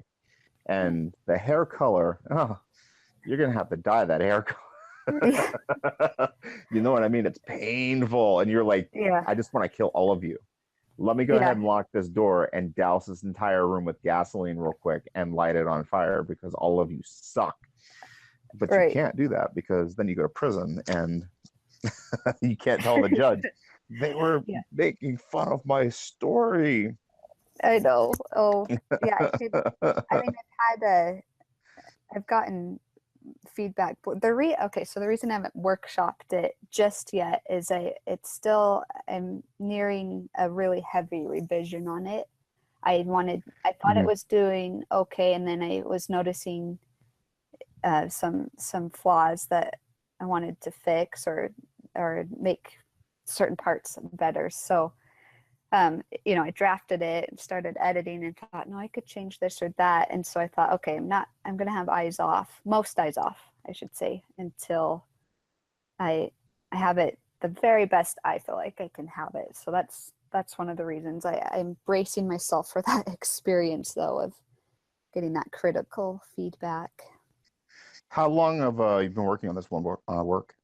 [SPEAKER 1] And the hair color, oh, you're gonna have to dye that hair
[SPEAKER 2] Yeah.
[SPEAKER 1] color. You know what I mean? It's painful, and you're like,
[SPEAKER 2] Yeah.
[SPEAKER 1] I just want to kill all of you. Let me go ahead
[SPEAKER 2] Yeah.
[SPEAKER 1] and lock this door and douse this entire room with gasoline real quick and light it on fire because all of you suck. But you
[SPEAKER 2] Right.
[SPEAKER 1] can't do that because then you go to prison and you can't tell the judge they were
[SPEAKER 2] Yeah.
[SPEAKER 1] making fun of my story.
[SPEAKER 2] I know. Oh, yeah. I mean, I've gotten feedback. But okay, so the reason I haven't workshopped it just yet is I'm nearing a really heavy revision on it. I thought it was doing okay, and then I was noticing some flaws that I wanted to fix or make certain parts better. So I drafted it and started editing and thought, no, I could change this or that. And so I thought, okay, I'm going to have most eyes off, I should say, until I have it the very best I feel like I can have it. So that's one of the reasons I'm bracing myself for that experience, though, of getting that critical feedback.
[SPEAKER 1] How long have you been working on this one work?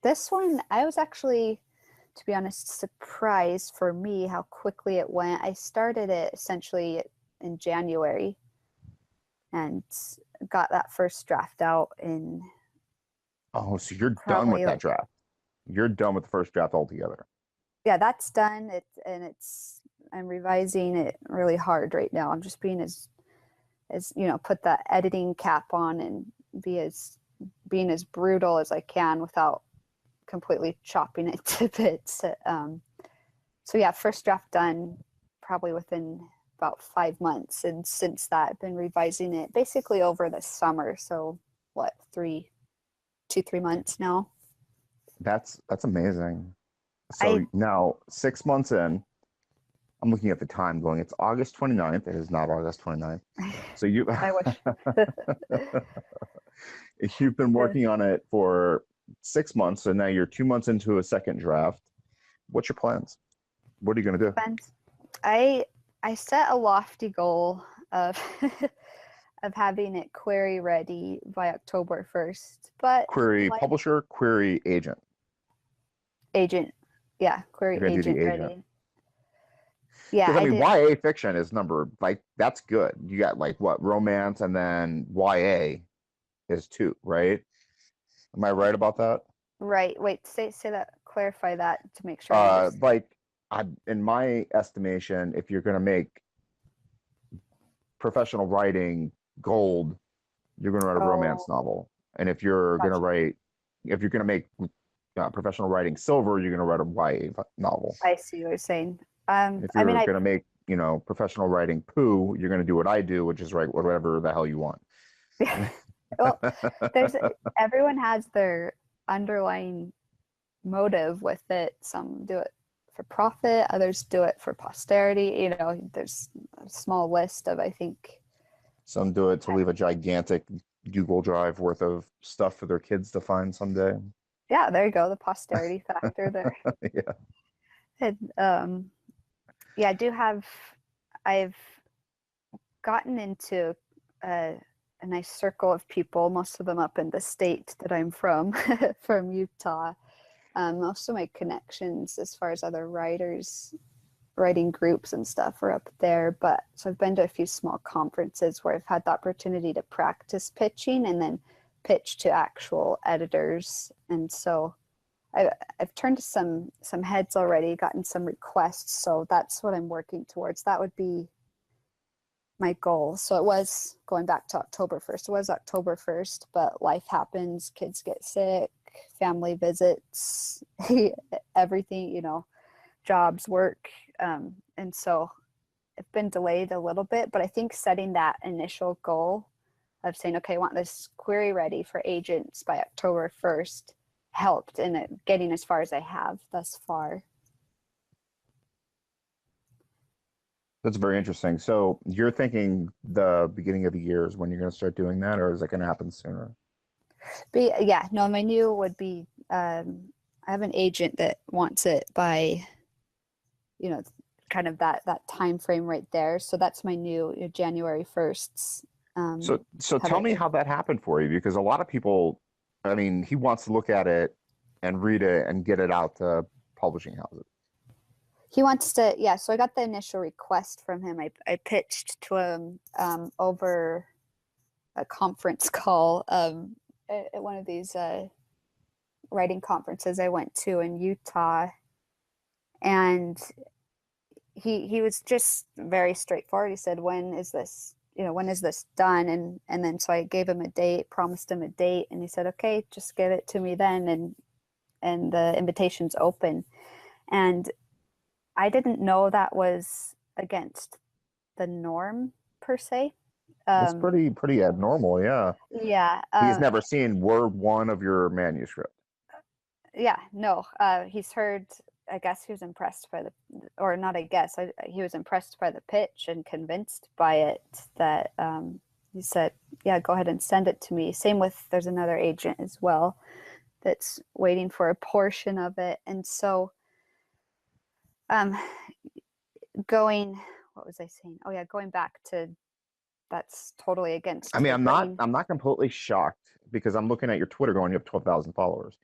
[SPEAKER 2] This one, I was actually, to be honest, surprised for me how quickly it went. I started it essentially in January and got that first draft out in.
[SPEAKER 1] Oh, so you're done with that draft. You're done with the first draft altogether.
[SPEAKER 2] Yeah, that's done. I'm revising it really hard right now. I'm just being as put that editing cap on and being as brutal as I can without completely chopping it to bits. So yeah, first draft done probably within about 5 months, and since that I've been revising it basically over the summer. So what, 3 months now.
[SPEAKER 1] That's amazing. So now 6 months in, I'm looking at the time going, it's August 29th. It is not August 29th. So
[SPEAKER 2] I wish.
[SPEAKER 1] You've been working on it for 6 months, so now you're 2 months into a second draft. What's your plans? What are you going to do?
[SPEAKER 2] I set a lofty goal of of having it query ready by October 1st, but
[SPEAKER 1] Query publisher, query agent.
[SPEAKER 2] Agent, yeah, query
[SPEAKER 1] You're gonna
[SPEAKER 2] agent
[SPEAKER 1] do the
[SPEAKER 2] ready. Yeah,
[SPEAKER 1] because I mean, YA fiction is number, like, that's good. You got like what, romance, and then YA is 2, right? Am I right about that?
[SPEAKER 2] Right. Wait, say that. Clarify that to make sure. I understand.
[SPEAKER 1] Like, in my estimation, if you're gonna make professional writing gold, you're gonna write a romance novel, and if you're gonna make professional writing silver, you're gonna write a YA novel.
[SPEAKER 2] I see what you're saying.
[SPEAKER 1] If you're gonna make professional writing poo, you're gonna do what I do, which is write whatever the hell you want.
[SPEAKER 2] Well, everyone has their underlying motive with it. Some do it for profit, others do it for posterity. There's a small list of, I think.
[SPEAKER 1] Some do it to leave a gigantic Google Drive worth of stuff for their kids to find someday.
[SPEAKER 2] Yeah, there you go, the posterity factor there.
[SPEAKER 1] Yeah.
[SPEAKER 2] And yeah, I've gotten into a nice circle of people, most of them up in the state that I'm from, from Utah. Most of my connections as far as other writers, writing groups and stuff are up there. But so I've been to a few small conferences where I've had the opportunity to practice pitching and then pitch to actual editors. And so I've turned to some heads already, gotten some requests. So that's what I'm working towards. That would be my goal. So it was going back to October 1st. It was October 1st, but life happens. Kids get sick, family visits, everything, jobs, work. And so it's been delayed a little bit, but I think setting that initial goal of saying, okay, I want this query ready for agents by October 1st helped in it getting as far as I have thus far.
[SPEAKER 1] That's very interesting. So you're thinking the beginning of the year is when you're going to start doing that, or is it going to happen sooner?
[SPEAKER 2] But yeah, no, my new would be I have an agent that wants it by, you know, kind of that time frame right there. So that's my new, January 1st.
[SPEAKER 1] So
[SPEAKER 2] Have
[SPEAKER 1] tell me
[SPEAKER 2] it.
[SPEAKER 1] how that happened for you, because a lot of people, I mean, he wants to look at it and read it and get it out to publishing houses.
[SPEAKER 2] He wants to, yeah. So I got the initial request from him. I pitched to him over a conference call at one of these writing conferences I went to in Utah, and he was just very straightforward. He said, "When is this? When is this done?" And then so I gave him a date, promised him a date, and he said, "Okay, just give it to me then." And the invitation's open, and I didn't know that was against the norm per se.
[SPEAKER 1] That's
[SPEAKER 2] Um,
[SPEAKER 1] pretty abnormal, yeah.
[SPEAKER 2] yeah,
[SPEAKER 1] He's never seen word one of your manuscript.
[SPEAKER 2] yeah, no. He's heard. I guess he was impressed by or not. I guess he was impressed by the pitch and convinced by it. That he said, "Yeah, go ahead and send it to me." Same with there's another agent as well that's waiting for a portion of it, and so um, going. What was I saying? Oh yeah, going back to that's totally
[SPEAKER 1] I
[SPEAKER 2] against
[SPEAKER 1] mean,
[SPEAKER 2] the grain.
[SPEAKER 1] I'm not completely shocked because I'm looking at your Twitter going, you have 12,000 followers.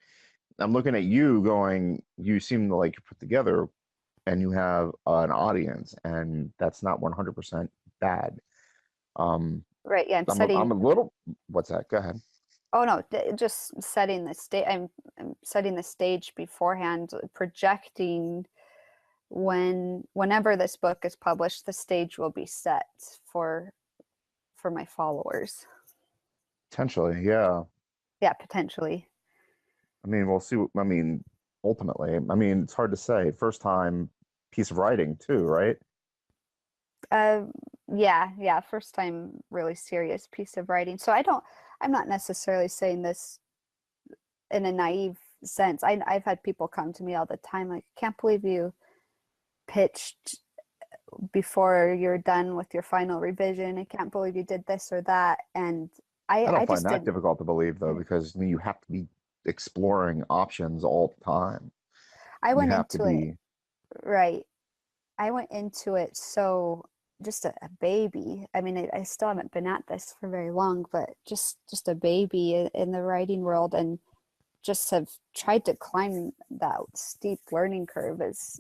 [SPEAKER 1] I'm looking at you going, you seem to like you put together and you have an audience, and that's not 100% bad.
[SPEAKER 2] Right. Yeah.
[SPEAKER 1] I'm a little, what's that? Go ahead.
[SPEAKER 2] Oh no, just setting the stage. I'm setting the stage beforehand, projecting whenever this book is published, the stage will be set for my followers.
[SPEAKER 1] Potentially, yeah.
[SPEAKER 2] Yeah, potentially.
[SPEAKER 1] I mean, we'll see. I mean, ultimately, I mean, it's hard to say. First time piece of writing too, right?
[SPEAKER 2] Uh, yeah. First time really serious piece of writing. So I'm not necessarily saying this in a naive sense. I've had people come to me all the time like, I can't believe you pitched before you're done with your final revision. I can't believe you did this or that. And
[SPEAKER 1] I don't
[SPEAKER 2] I
[SPEAKER 1] find
[SPEAKER 2] just
[SPEAKER 1] that
[SPEAKER 2] didn't.
[SPEAKER 1] difficult to believe though, because I mean, you have to be exploring options all the time.
[SPEAKER 2] I
[SPEAKER 1] You
[SPEAKER 2] went
[SPEAKER 1] have to
[SPEAKER 2] into it,
[SPEAKER 1] be.
[SPEAKER 2] right. I went into it so just a baby. I mean, I still haven't been at this for very long, but just a baby in the writing world, and just have tried to climb that steep learning curve as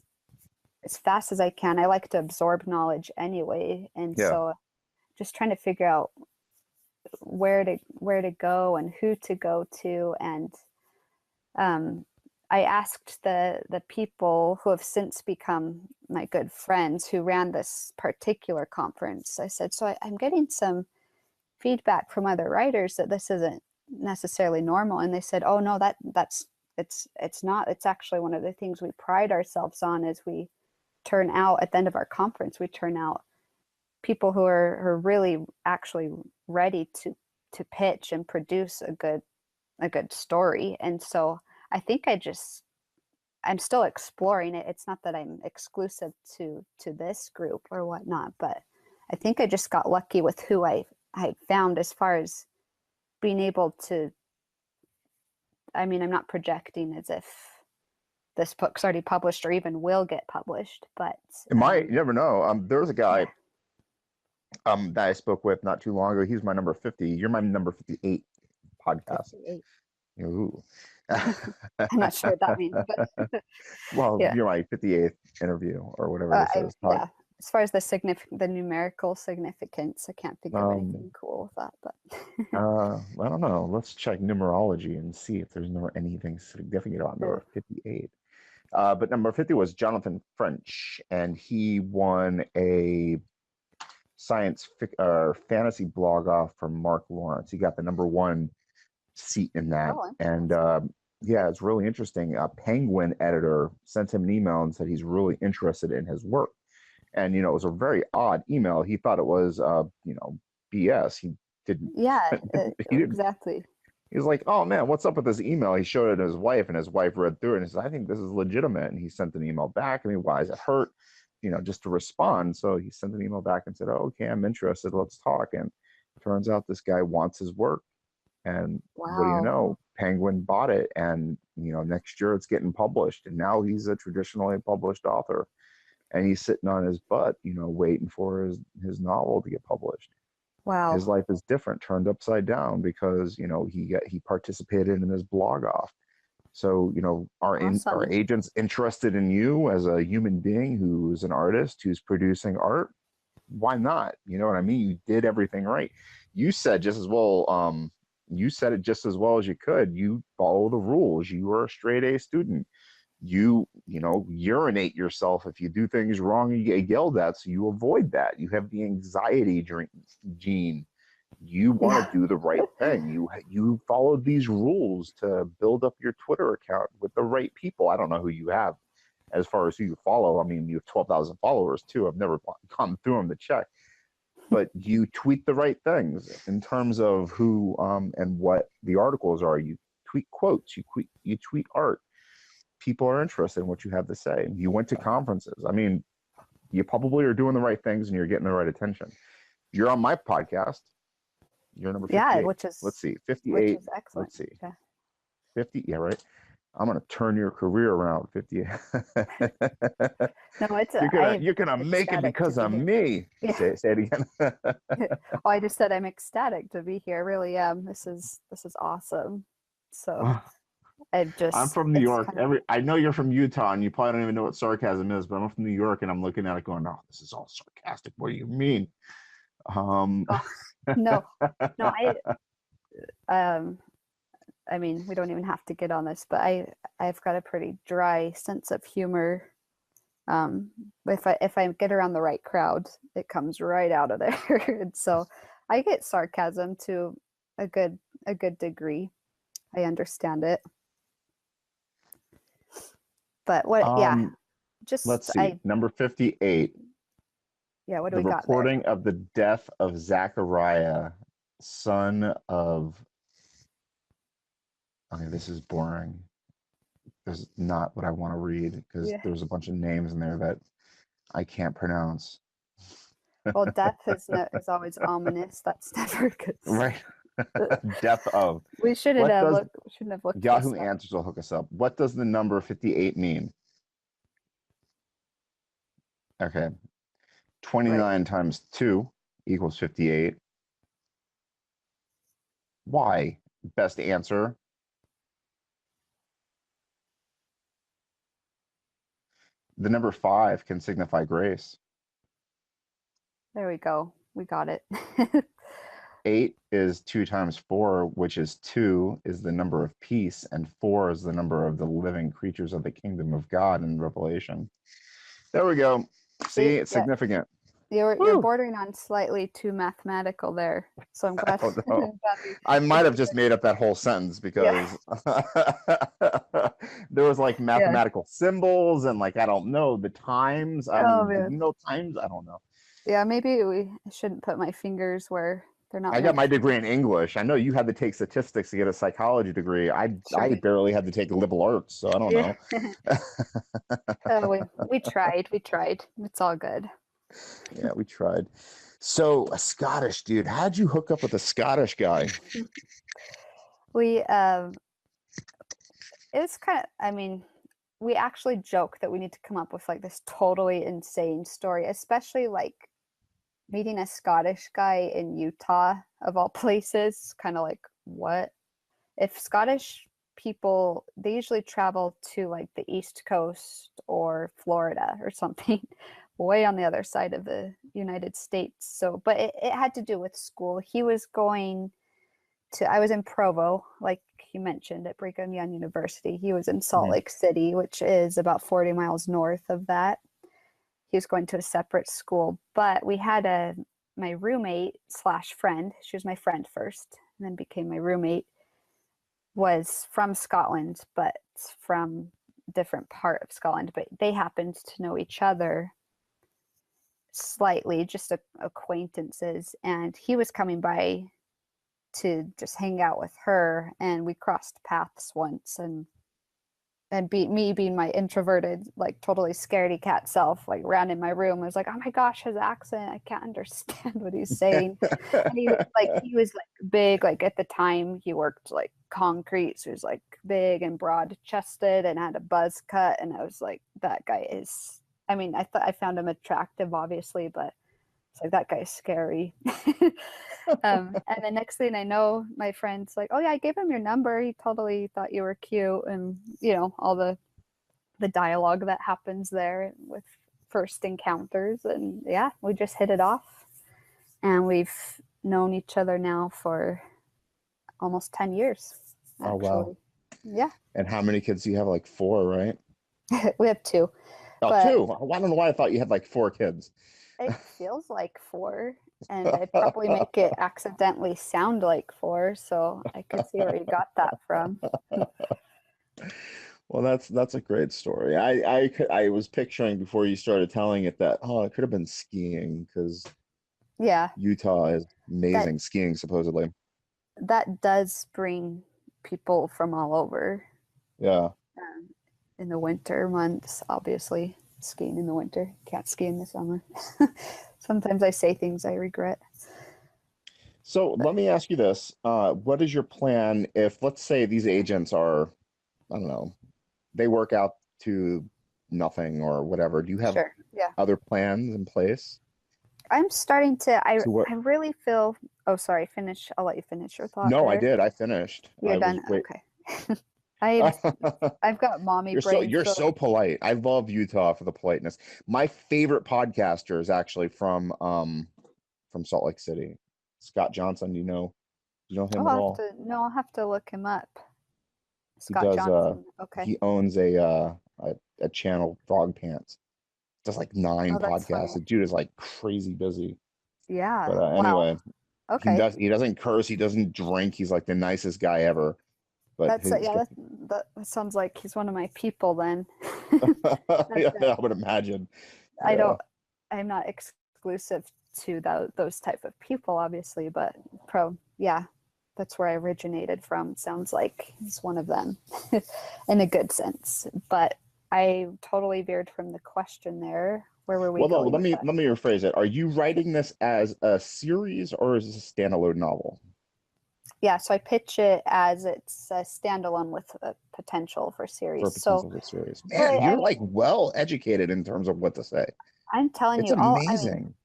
[SPEAKER 2] fast as I can. I like to absorb knowledge anyway, and
[SPEAKER 1] Yeah.
[SPEAKER 2] so just trying to figure out where to go and who to go to. And I asked the people who have since become my good friends who ran this particular conference. I said, so I'm getting some feedback from other writers that this isn't necessarily normal, and they said, oh no, that's it's not. It's actually one of the things we pride ourselves on. Is we turn out at the end of our conference, we turn out people who are really actually ready to pitch and produce a good story. And so I think I'm still exploring it. It's not that I'm exclusive to this group or whatnot, but I think I just got lucky with who I found as far as being able to. I mean, I'm not projecting as if this book's already published or even will get published, but
[SPEAKER 1] It might, you never know. There was a guy
[SPEAKER 2] yeah,
[SPEAKER 1] that I spoke with not too long ago. He's my number 50. You're my number 58 podcast.
[SPEAKER 2] 58.
[SPEAKER 1] Ooh.
[SPEAKER 2] I'm not sure what that means, but
[SPEAKER 1] Well,
[SPEAKER 2] yeah.
[SPEAKER 1] you're my 58th interview or whatever this is.
[SPEAKER 2] Yeah. As far as the numerical significance, I can't think of
[SPEAKER 1] Um,
[SPEAKER 2] anything cool with that. But
[SPEAKER 1] I don't know. Let's check numerology and see if there's anything significant about number 58. But number 50 was Jonathan French, and he won a fantasy blog off from Mark Lawrence. He got the number one seat in that.
[SPEAKER 2] oh,
[SPEAKER 1] And
[SPEAKER 2] interesting.
[SPEAKER 1] yeah, it's really interesting. A Penguin editor sent him an email and said he's really interested in his work. And, it was a very odd email. He thought it was, BS. He didn't,
[SPEAKER 2] Yeah,
[SPEAKER 1] he didn't,
[SPEAKER 2] exactly.
[SPEAKER 1] he was like, oh man, what's up with this email? He showed it to his wife, and his wife read through it and he said, I think this is legitimate. And he sent an email back. I mean, why is it hurt? just to respond. So he sent an email back and said, oh, okay, I'm interested. Let's talk. And turns out this guy wants his work. And what do you
[SPEAKER 2] Wow.
[SPEAKER 1] know? Penguin bought it. And, next year it's getting published. And now he's a traditionally published author. And he's sitting on his butt, waiting for his novel to get published. His
[SPEAKER 2] Wow.
[SPEAKER 1] life is different, turned upside down because, he participated in his blog off. So, are
[SPEAKER 2] Awesome.
[SPEAKER 1] agents interested in you as a human being who's an artist who's producing art? Why not? You know what I mean? You did everything right. You said just as well. You said it just as well as you could. You follow the rules. You are a straight A student. Urinate yourself if you do things wrong. You get yelled at, so you avoid that. You have the anxiety gene. You want
[SPEAKER 2] Yeah.
[SPEAKER 1] to do the right thing. You followed these rules to build up your Twitter account with the right people. I don't know who you have as far as who you follow. I mean, you have 12,000 followers too. I've never gone through them to check, but you tweet the right things in terms of who and what the articles are. You tweet quotes. You tweet art. People are interested in what you have to say. You went to conferences. I mean, you probably are doing the right things and you're getting the right attention. You're on my podcast. You're number
[SPEAKER 2] Yeah,
[SPEAKER 1] 58. Let's see, 58.
[SPEAKER 2] excellent.
[SPEAKER 1] Let's see,
[SPEAKER 2] Yeah.
[SPEAKER 1] 50. Yeah, right. I'm gonna turn your career around. 58.
[SPEAKER 2] No, I'm
[SPEAKER 1] You're gonna make it
[SPEAKER 2] ecstatic to
[SPEAKER 1] because
[SPEAKER 2] be
[SPEAKER 1] of
[SPEAKER 2] here.
[SPEAKER 1] me.
[SPEAKER 2] Yeah.
[SPEAKER 1] Say it again.
[SPEAKER 2] Oh, I just said I'm ecstatic to be here. I really am. This is awesome. So
[SPEAKER 1] I'm from New
[SPEAKER 2] it's
[SPEAKER 1] York.
[SPEAKER 2] kind of
[SPEAKER 1] I know you're from Utah, and you probably don't even know what sarcasm is, but I'm from New York, and I'm looking at it going, "Oh, this is all sarcastic. What do you mean?" Um,
[SPEAKER 2] oh, no, no, um I mean, we don't even have to get on this, but I've got a pretty dry sense of humor. Um, if I get around the right crowd, it comes right out of there. And so I get sarcasm to a good degree. I understand it. But yeah,
[SPEAKER 1] um, let's
[SPEAKER 2] just
[SPEAKER 1] see. Number 58.
[SPEAKER 2] yeah, what do
[SPEAKER 1] The
[SPEAKER 2] we got there?
[SPEAKER 1] reporting of the death of Zachariah, son of. Okay, this is boring. This is not what I want to read because
[SPEAKER 2] Yeah.
[SPEAKER 1] there's a bunch of names in there that I can't pronounce.
[SPEAKER 2] Well, death is no, is always ominous. That's never a good sign.
[SPEAKER 1] Right. Death of.
[SPEAKER 2] We shouldn't
[SPEAKER 1] What
[SPEAKER 2] have
[SPEAKER 1] does
[SPEAKER 2] looked. We shouldn't have looked this
[SPEAKER 1] Yahoo
[SPEAKER 2] up.
[SPEAKER 1] Answers will hook us up? What does the number 58 mean? Okay.
[SPEAKER 2] Right.
[SPEAKER 1] 29 times 2 equals 58. Why? Best answer. The number 5 can signify grace.
[SPEAKER 2] There we go. We got it.
[SPEAKER 1] 8 is 2 times 4, which is 2, is the number of peace, and 4 is the number of the living creatures of the kingdom of God in Revelation. There we go. See,
[SPEAKER 2] See,
[SPEAKER 1] it's
[SPEAKER 2] yeah,
[SPEAKER 1] significant.
[SPEAKER 2] you're
[SPEAKER 1] Woo!
[SPEAKER 2] bordering on slightly too mathematical there. So I'm
[SPEAKER 1] I
[SPEAKER 2] glad,
[SPEAKER 1] don't
[SPEAKER 2] I'm
[SPEAKER 1] know.
[SPEAKER 2] glad
[SPEAKER 1] I
[SPEAKER 2] we
[SPEAKER 1] might have
[SPEAKER 2] did
[SPEAKER 1] just
[SPEAKER 2] that.
[SPEAKER 1] made up that whole sentence
[SPEAKER 2] Yeah,
[SPEAKER 1] because there was like
[SPEAKER 2] yeah.
[SPEAKER 1] mathematical symbols and like I don't know the times. I
[SPEAKER 2] Oh
[SPEAKER 1] mean, do you
[SPEAKER 2] man.
[SPEAKER 1] know times? I don't know.
[SPEAKER 2] Yeah, maybe I shouldn't put my fingers where they're not
[SPEAKER 1] I got
[SPEAKER 2] meant
[SPEAKER 1] my
[SPEAKER 2] to
[SPEAKER 1] degree
[SPEAKER 2] be.
[SPEAKER 1] in English. I know you had to take statistics to get a psychology degree. I
[SPEAKER 2] Sure.
[SPEAKER 1] barely had to take liberal arts, so I don't
[SPEAKER 2] Yeah.
[SPEAKER 1] know.
[SPEAKER 2] Oh, we tried. We tried. It's all good.
[SPEAKER 1] Yeah, we tried. So a Scottish dude, how'd you hook up with a Scottish guy?
[SPEAKER 2] We it was kind of, I mean, we actually joke that we need to come up with like this totally insane story, especially like meeting a Scottish guy in Utah of all places. Kind of like, what? If Scottish people, they usually travel to like the East Coast or Florida or something, way on the other side of the United States. So, but it had to do with school. He was going to, I was in Provo, like you mentioned, at Brigham Young University. He was in Salt
[SPEAKER 1] Mhm.
[SPEAKER 2] Lake City, which is about 40 miles north of that. He was going to a separate school, but we had my roommate slash friend. She was my friend first, and then became my roommate. Was from Scotland, but from a different part of Scotland. But they happened to know each other slightly, just acquaintances. And he was coming by to just hang out with her, and we crossed paths once, and and me being my introverted, like totally scaredy cat self, like ran in my room. I was like, oh my gosh, his accent, I can't understand what he's saying. And he was like big, like at the time he worked like concrete, so he was like big and broad chested and had a buzz cut. And I was like, that guy is, I mean, I found him attractive, obviously, but it's like that guy's scary. And the next thing I know, my friend's like, oh yeah, I gave him your number. He totally thought you were cute, and you know, all the dialogue that happens there with first encounters. And yeah, we just hit it off, and we've known each other now for almost 10 years, actually.
[SPEAKER 1] Oh, wow.
[SPEAKER 2] Yeah.
[SPEAKER 1] And how many kids do you have? Like 4, right?
[SPEAKER 2] We have 2.
[SPEAKER 1] Oh,
[SPEAKER 2] but
[SPEAKER 1] 2. I don't know why I thought you had like 4 kids.
[SPEAKER 2] It feels like 4, and I probably make it accidentally sound like 4, so I could see where you got that from.
[SPEAKER 1] Well, that's a great story. I was picturing before you started telling it that, oh, it could have been skiing, because
[SPEAKER 2] Yeah,
[SPEAKER 1] Utah is amazing skiing, supposedly.
[SPEAKER 2] that does bring people from all over.
[SPEAKER 1] Yeah.
[SPEAKER 2] In the winter months, obviously, skiing in the winter, can't ski in the summer. Sometimes I say things I regret.
[SPEAKER 1] So let me ask you this. What is your plan if, let's say, these agents are, I don't know, they work out to nothing or whatever? Do you have
[SPEAKER 2] Sure. Yeah.
[SPEAKER 1] other plans in place?
[SPEAKER 2] I'm starting to, I
[SPEAKER 1] what?
[SPEAKER 2] really feel, oh, sorry, finish. I'll let you finish your thought.
[SPEAKER 1] No, I
[SPEAKER 2] there.
[SPEAKER 1] did. I finished.
[SPEAKER 2] You're done? Okay. I've got mommy brain.
[SPEAKER 1] You're so polite. I love Utah for the politeness. My favorite podcaster is actually from Salt Lake City. Scott Johnson, do you know him at all?
[SPEAKER 2] I'll have to look him up.
[SPEAKER 1] He
[SPEAKER 2] Scott
[SPEAKER 1] does
[SPEAKER 2] Johnson. Okay.
[SPEAKER 1] he owns a channel, Frog Pants. Does like 9 podcasts. The dude is like crazy busy.
[SPEAKER 2] Yeah.
[SPEAKER 1] But
[SPEAKER 2] Wow.
[SPEAKER 1] anyway,
[SPEAKER 2] okay.
[SPEAKER 1] he doesn't curse, he doesn't drink, he's like the nicest guy ever. But
[SPEAKER 2] that sounds like he's one of my people then.
[SPEAKER 1] Yeah, I would imagine.
[SPEAKER 2] I'm not exclusive to those type of people, obviously, but yeah, that's where I originated from. Sounds like he's one of them in a good sense. But I totally veered from the question there. Where were we going?
[SPEAKER 1] Let me rephrase it. Are you writing this as a series or is this a standalone novel?
[SPEAKER 2] Yeah, so I pitch it as it's a standalone with a potential for series.
[SPEAKER 1] Man, you're like well educated in terms of what to say.
[SPEAKER 2] I'm telling you,
[SPEAKER 1] it's amazing.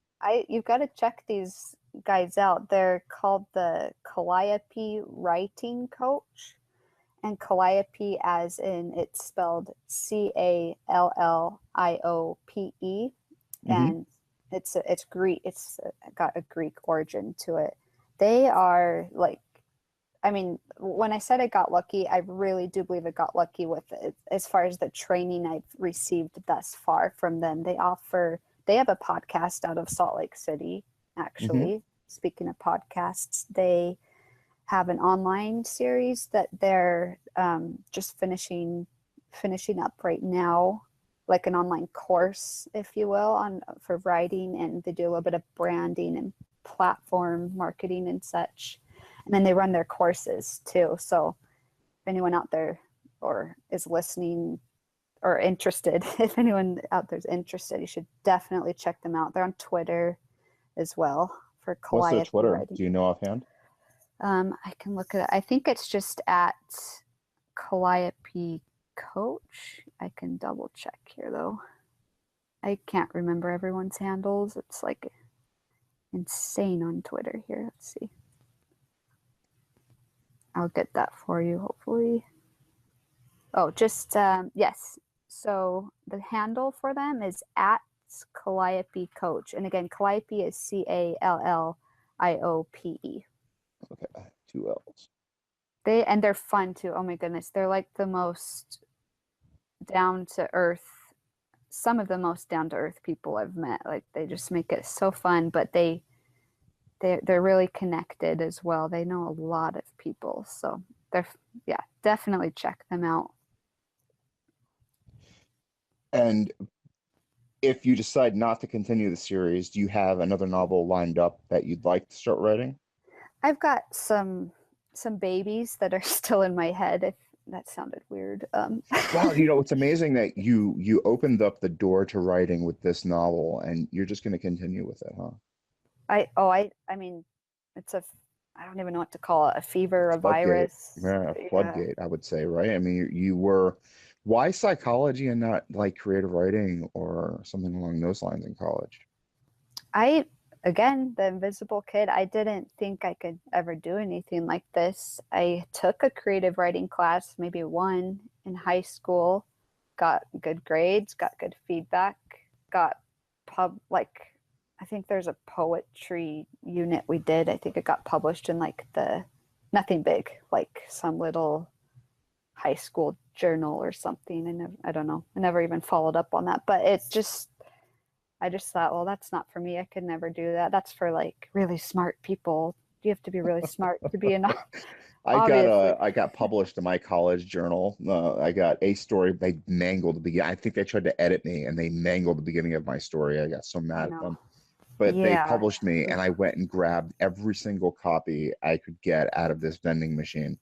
[SPEAKER 2] You've got to check these guys out. They're called the Calliope Writing Coach, and Calliope, as in it's spelled Calliope, and it's Greek. It's got a Greek origin to it. They are like, I mean, when I said I got lucky, I really do believe I got lucky with it as far as the training I've received thus far from them. They have a podcast out of Salt Lake City, actually. Speaking of podcasts, they have an online series that they're just finishing up right now, like an online course, if you will, for writing, and they do a little bit of branding and platform marketing and such. And then they run their courses too. So if anyone out there or is listening or interested, if anyone out there is interested, you should definitely check them out. They're on Twitter as well for Calliope.
[SPEAKER 1] What's their Twitter?
[SPEAKER 2] Writing.
[SPEAKER 1] Do you know offhand?
[SPEAKER 2] I can look at it. I think it's just at Calliope Coach. I can double check here though. I can't remember everyone's handles. It's like insane on Twitter here. Let's see. I'll get that for you, hopefully. Oh, just, yes. So the handle for them is at Calliope Coach. And again, Calliope is Calliope.
[SPEAKER 1] Okay, 2 L's.
[SPEAKER 2] They're fun too. Oh my goodness. They're like the most down to earth, some of the most down to earth people I've met. Like they just make it so fun, but they're really connected as well. They know a lot of people, so definitely check them out.
[SPEAKER 1] And if you decide not to continue the series, do you have another novel lined up that you'd like to start writing?
[SPEAKER 2] I've got some babies that are still in my head. that sounded weird.
[SPEAKER 1] Wow, it's amazing that you opened up the door to writing with this novel, and you're just going to continue with it, huh?
[SPEAKER 2] I mean, it's I don't even know what to call it, a fever, a
[SPEAKER 1] Floodgate.
[SPEAKER 2] virus.
[SPEAKER 1] Yeah,
[SPEAKER 2] Yeah.
[SPEAKER 1] floodgate, I would say, right? I mean, you were, why psychology and not like creative writing or something along those lines in college?
[SPEAKER 2] I, again, the invisible kid, I didn't think I could ever do anything like this. I took a creative writing class, maybe one in high school, got good grades, got good feedback, got like, I think there's a poetry unit we did. I think it got published in like nothing big, like some little high school journal or something. And I don't know. I never even followed up on that, but I just thought, well, that's not for me. I could never do that. That's for like really smart people. You have to be really smart to be an obviously.
[SPEAKER 1] I got published in my college journal. I got a story. They mangled the beginning. I think they tried to edit me, and they mangled the beginning of my story. I got so
[SPEAKER 2] I
[SPEAKER 1] mad at
[SPEAKER 2] know.
[SPEAKER 1] them. But they
[SPEAKER 2] Yeah.
[SPEAKER 1] published me, and I went and grabbed every single copy I could get out of this vending machine.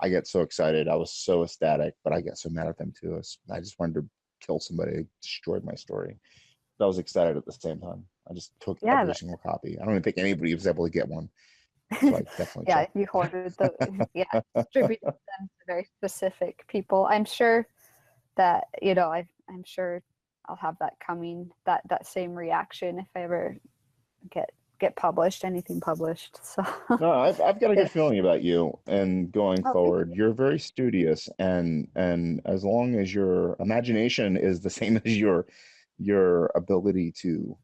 [SPEAKER 1] I get so excited. I was so ecstatic, but I got so mad at them too. I just wanted to kill somebody. They destroyed my story. But I was excited at the same time. I just took
[SPEAKER 2] Yeah.
[SPEAKER 1] every single copy. I don't even think anybody was able to get one. So I definitely
[SPEAKER 2] Yeah.
[SPEAKER 1] checked.
[SPEAKER 2] You hoarded yeah, distributed them to very specific people. I'm sure that, I'm sure I'll have that coming, that same reaction if I ever get published, anything published. So,
[SPEAKER 1] No, I've got a
[SPEAKER 2] yeah.
[SPEAKER 1] good feeling about you and going
[SPEAKER 2] Oh, thank
[SPEAKER 1] forward. You're very studious, and as long as your imagination is the same as your ability to,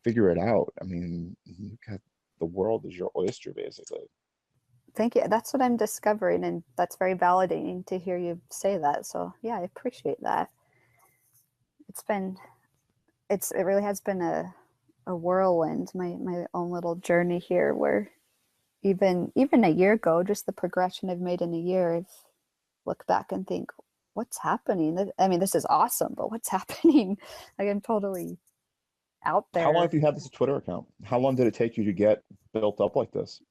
[SPEAKER 1] figure it out. I mean, you got the world is your oyster, basically.
[SPEAKER 2] Thank you. That's what I'm discovering, and that's very validating to hear you say that. So, yeah, I appreciate that. It's been, it really has been a whirlwind, my own little journey here, where even a year ago, just the progression I've made in a year, I've looked back and think, what's happening? I mean, this is awesome, but what's happening? Like, I'm totally out
[SPEAKER 1] How long
[SPEAKER 2] there.
[SPEAKER 1] have you had this Twitter account? How long did it take you to get built up like this?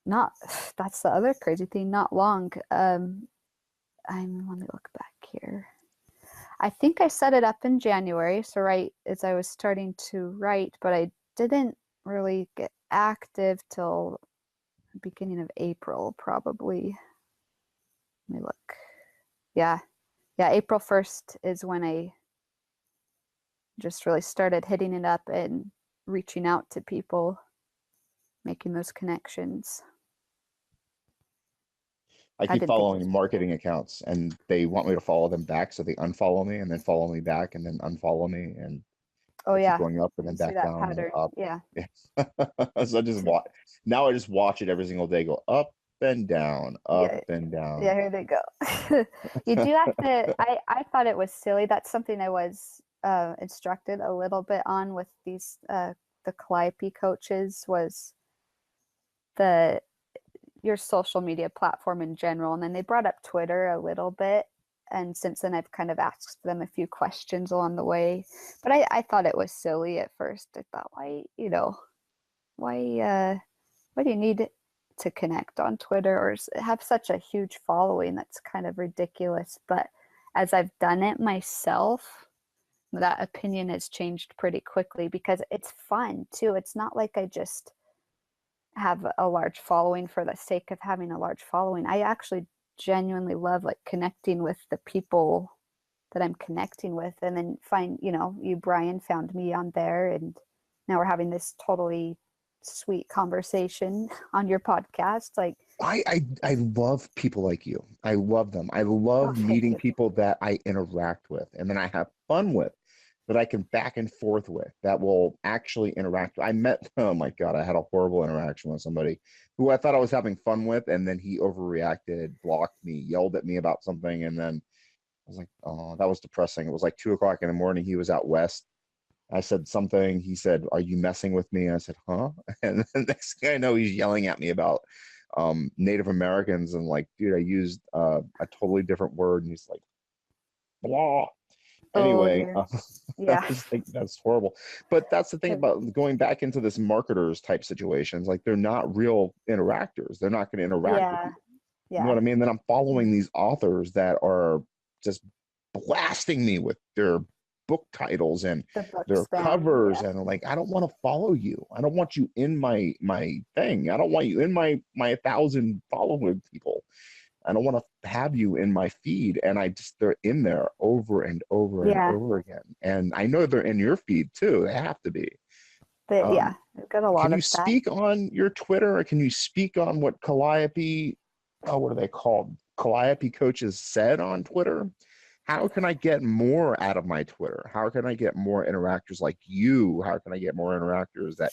[SPEAKER 2] Not, that's the other crazy thing, not long. Let me look back here. I think I set it up in January, so right as I was starting to write, but I didn't really get active till beginning of April, probably. Let me look. Yeah. Yeah, April 1st is when I just really started hitting it up and reaching out to people, making those connections.
[SPEAKER 1] I
[SPEAKER 2] I
[SPEAKER 1] keep
[SPEAKER 2] didn't think it
[SPEAKER 1] following
[SPEAKER 2] was.
[SPEAKER 1] marketing accounts, and they want me to follow them back, so they unfollow me and then follow me back and then unfollow me, and
[SPEAKER 2] Oh
[SPEAKER 1] I keep
[SPEAKER 2] yeah,
[SPEAKER 1] going up and
[SPEAKER 2] I
[SPEAKER 1] then
[SPEAKER 2] see
[SPEAKER 1] back
[SPEAKER 2] that
[SPEAKER 1] down and then
[SPEAKER 2] pattern.
[SPEAKER 1] up.
[SPEAKER 2] Yeah.
[SPEAKER 1] Yeah. So I just watch. Now I just watch it every single day, go up
[SPEAKER 2] Yeah.
[SPEAKER 1] and
[SPEAKER 2] Yeah,
[SPEAKER 1] down.
[SPEAKER 2] here they go. You do have to. I thought it was silly. That's something I was instructed a little bit on with these the Calliope coaches, was the your social media platform in general. And then they brought up Twitter a little bit. And since then, I've kind of asked them a few questions along the way. But I thought it was silly at first. I thought, why, why do you need to connect on Twitter or have such a huge following? That's kind of ridiculous. But as I've done it myself, that opinion has changed pretty quickly because it's fun too. It's not like I just have a large following for the sake of having a large following. I actually genuinely love like connecting with the people that I'm connecting with, and then you, Brian, found me on there, and now we're having this totally sweet conversation on your podcast. Like,
[SPEAKER 1] I love people like you. I love them. I
[SPEAKER 2] oh,
[SPEAKER 1] love
[SPEAKER 2] thank
[SPEAKER 1] meeting
[SPEAKER 2] you.
[SPEAKER 1] people that I interact with and then I have fun with, that I can back and forth with, that will actually interact. I met, oh my God, I had a horrible interaction with somebody who I thought I was having fun with, and then he overreacted, blocked me, yelled at me about something, and then I was like, oh, that was depressing. It was like 2 o'clock in the morning. He was out west. I said something. He said, "Are you messing with me?" I said, "Huh?" And the next thing I know, he's yelling at me about Native Americans, and like, dude, I used a totally different word, and he's like, "Blah."
[SPEAKER 2] Oh
[SPEAKER 1] Anyway,
[SPEAKER 2] dear.
[SPEAKER 1] I
[SPEAKER 2] Yeah.
[SPEAKER 1] just think that's horrible. But that's the thing about going back into this marketers type situations. Like, they're not real interactors. They're not going to interact with
[SPEAKER 2] Yeah.
[SPEAKER 1] you. You know what
[SPEAKER 2] Yeah.
[SPEAKER 1] I mean? Then I'm following
[SPEAKER 2] Mhm.
[SPEAKER 1] these authors that are just blasting me with their book titles and
[SPEAKER 2] The book
[SPEAKER 1] their
[SPEAKER 2] spam.
[SPEAKER 1] covers,
[SPEAKER 2] Yeah.
[SPEAKER 1] and like, I don't want to follow you. I don't want you in my thing. I don't want you in my 1,000 following people. I don't want to have you in my feed. And they're in there over and over and
[SPEAKER 2] Yeah.
[SPEAKER 1] over again. And I know they're in your feed too. They have to be.
[SPEAKER 2] But
[SPEAKER 1] Um,
[SPEAKER 2] yeah, I've got a
[SPEAKER 1] can
[SPEAKER 2] lot
[SPEAKER 1] you
[SPEAKER 2] of that.
[SPEAKER 1] speak on your Twitter, or can you speak on what Calliope, what are they called? Calliope coaches said on Twitter? How can I get more out of my Twitter? How can I get more interactors like you? How can I get more interactors that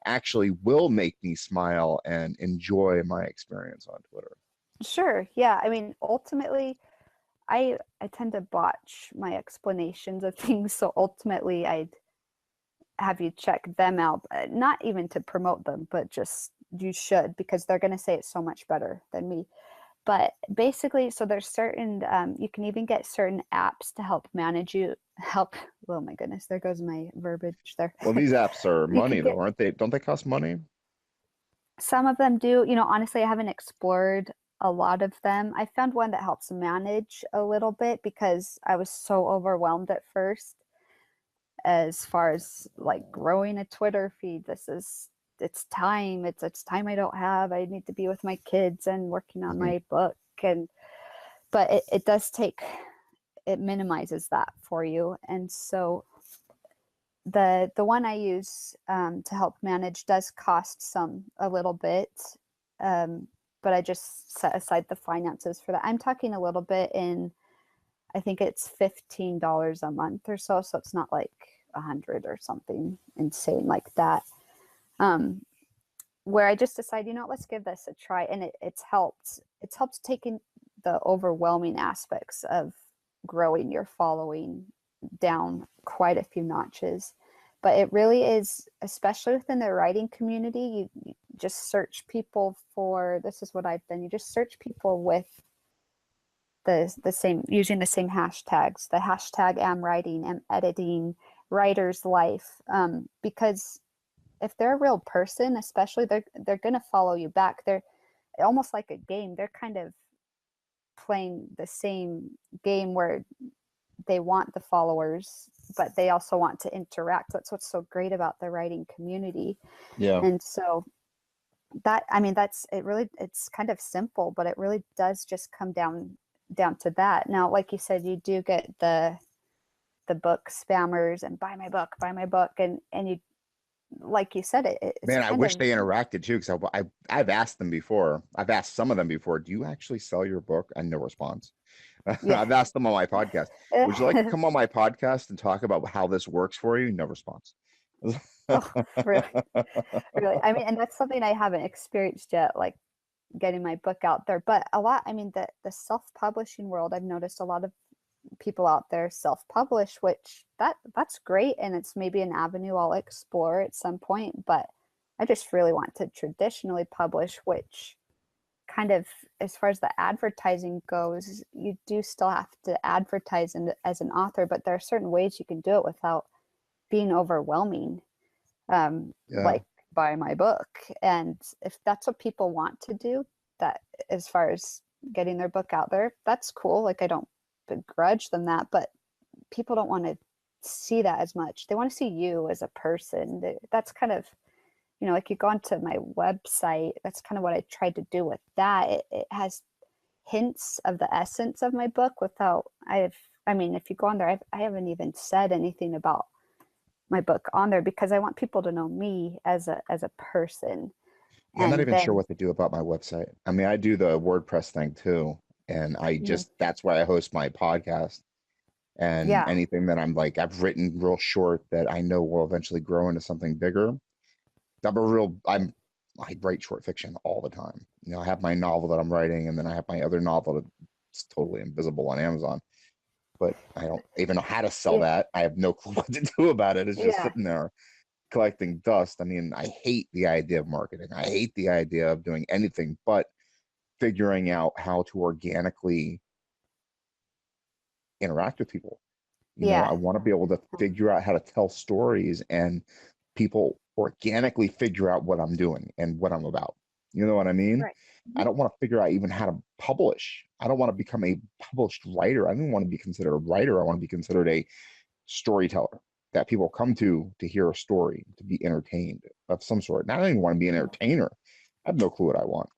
[SPEAKER 1] actually will make me smile and enjoy my experience on Twitter?
[SPEAKER 2] Sure. Yeah. I mean, ultimately, I tend to botch my explanations of things, so ultimately I'd have you check them out, not even to promote them, but just you should, because they're going to say it so much better than me. But basically, so there's certain you can even get certain apps to help manage you help. Oh my goodness, there goes my verbiage there.
[SPEAKER 1] Well, these apps are
[SPEAKER 2] You can
[SPEAKER 1] money
[SPEAKER 2] get
[SPEAKER 1] though, aren't they? Don't they cost money?
[SPEAKER 2] some of them do, honestly, I haven't explored a lot of them. I found one that helps manage a little bit because I was so overwhelmed at first as far as like growing a Twitter feed. It's time I don't have. I need to be with my kids and working on
[SPEAKER 1] Mhm.
[SPEAKER 2] my book. And but it does take, it minimizes that for you. And so the one I use to help manage does cost a little bit, um, but I just set aside the finances for that. I'm talking a little bit in, I think it's $15 a month or so, so it's not like 100 or something insane like that. Um, where I just decide, let's give this a try, and it's helped. It's helped taking the overwhelming aspects of growing your following down quite a few notches. But it really is, especially within the writing community, you just search people for, this is what I've done. You just search people with the same, using the same hashtags, the hashtag am writing, am editing, writer's life, because if they're a real person, especially, they're gonna follow you back. They're almost like a game. They're kind of playing the same game where they want the followers, but they also want to interact. That's what's so great about the writing community.
[SPEAKER 1] Yeah.
[SPEAKER 2] And so that, I mean, that's it. Really, it's kind of simple, but it really does just come down to that. Now, like you said, you do get the book spammers and buy my book, and you, like you said, it's
[SPEAKER 1] Man, I
[SPEAKER 2] kind
[SPEAKER 1] wish
[SPEAKER 2] of,
[SPEAKER 1] they interacted too, because I've asked them before. I've asked some of them before, do you actually sell your book? And no response.
[SPEAKER 2] yeah.
[SPEAKER 1] I've asked them on my podcast, would you like to come on my podcast and talk about how this works for you? No response.
[SPEAKER 2] Oh, really, really. I mean, and that's something I haven't experienced yet, like getting my book out there. But a lot, I mean, the self-publishing world, I've noticed a lot of people out there self-publish, which that's great, and it's maybe an avenue I'll explore at some point. But I just really want to traditionally publish, which kind of, as far as the advertising goes, you do still have to advertise as an author, but there are certain ways you can do it without being overwhelming,
[SPEAKER 1] Yeah.
[SPEAKER 2] like buy my book. And if that's what people want to do, that, as far as getting their book out there, that's cool. Like, I don't begrudge them that, but people don't want to see that as much. They want to see you as a person. That's kind of, like, you go onto my website, that's kind of what I tried to do with that. It has hints of the essence of my book without, I mean, if you go on there, I haven't even said anything about my book on there because I want people to know me as a person.
[SPEAKER 1] Yeah, I'm not
[SPEAKER 2] And
[SPEAKER 1] even sure
[SPEAKER 2] then,
[SPEAKER 1] what to do about my website. I mean, I do the WordPress thing too. And
[SPEAKER 2] mhm,
[SPEAKER 1] that's where I host my podcast, and
[SPEAKER 2] yeah,
[SPEAKER 1] anything that I've written real short that I know will eventually grow into something bigger. I write short fiction all the time. I have my novel that I'm writing, and then I have my other novel that's totally invisible on Amazon. But I don't even know how to sell
[SPEAKER 2] yeah,
[SPEAKER 1] that. I have no clue what to do about it. It's just
[SPEAKER 2] yeah,
[SPEAKER 1] sitting there collecting dust. I mean, I hate the idea of marketing. I hate the idea of doing anything but figuring out how to organically interact with people. I
[SPEAKER 2] yeah,
[SPEAKER 1] want to be able to figure out how to tell stories, and people organically figure out what I'm doing and what I'm about. You know what I mean?
[SPEAKER 2] Right.
[SPEAKER 1] I don't want to figure out even how to publish. I don't want to become a published writer. I don't want to be considered a writer. I want to be considered a storyteller that people come to hear a story, to be entertained of some sort. And I don't even want to be an entertainer. I have no clue what I want.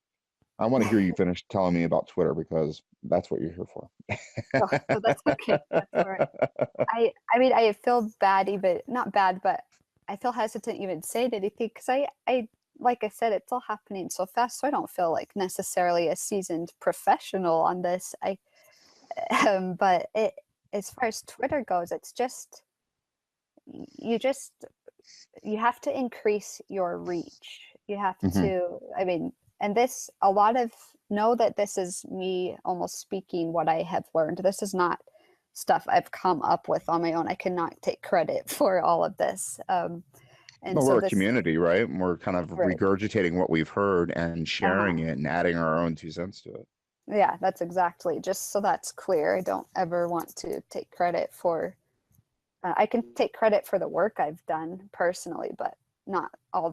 [SPEAKER 1] I want to hear you finish telling me about Twitter because that's what you're here for.
[SPEAKER 2] Oh, no, that's okay. That's all right. I mean, I feel bad, even not bad, but I feel hesitant even saying anything because like I said, it's all happening so fast, so I don't feel like necessarily a seasoned professional on this. But as far as Twitter goes, it's just you just you have to increase your reach. You have
[SPEAKER 1] Mm-hmm.
[SPEAKER 2] to, I mean, and this, a lot of, know that this is me almost speaking what I have learned. This is not stuff I've come up with on my own. I cannot take credit for all of this. And
[SPEAKER 1] Well,
[SPEAKER 2] so
[SPEAKER 1] we're a
[SPEAKER 2] this,
[SPEAKER 1] community, right? And we're kind of
[SPEAKER 2] right.
[SPEAKER 1] regurgitating what we've heard and sharing
[SPEAKER 2] Uh-huh.
[SPEAKER 1] it and adding our own 2 cents to it.
[SPEAKER 2] Yeah, that's exactly. Just so that's clear. I don't ever want to take credit for, I can take credit for the work I've done personally, but not all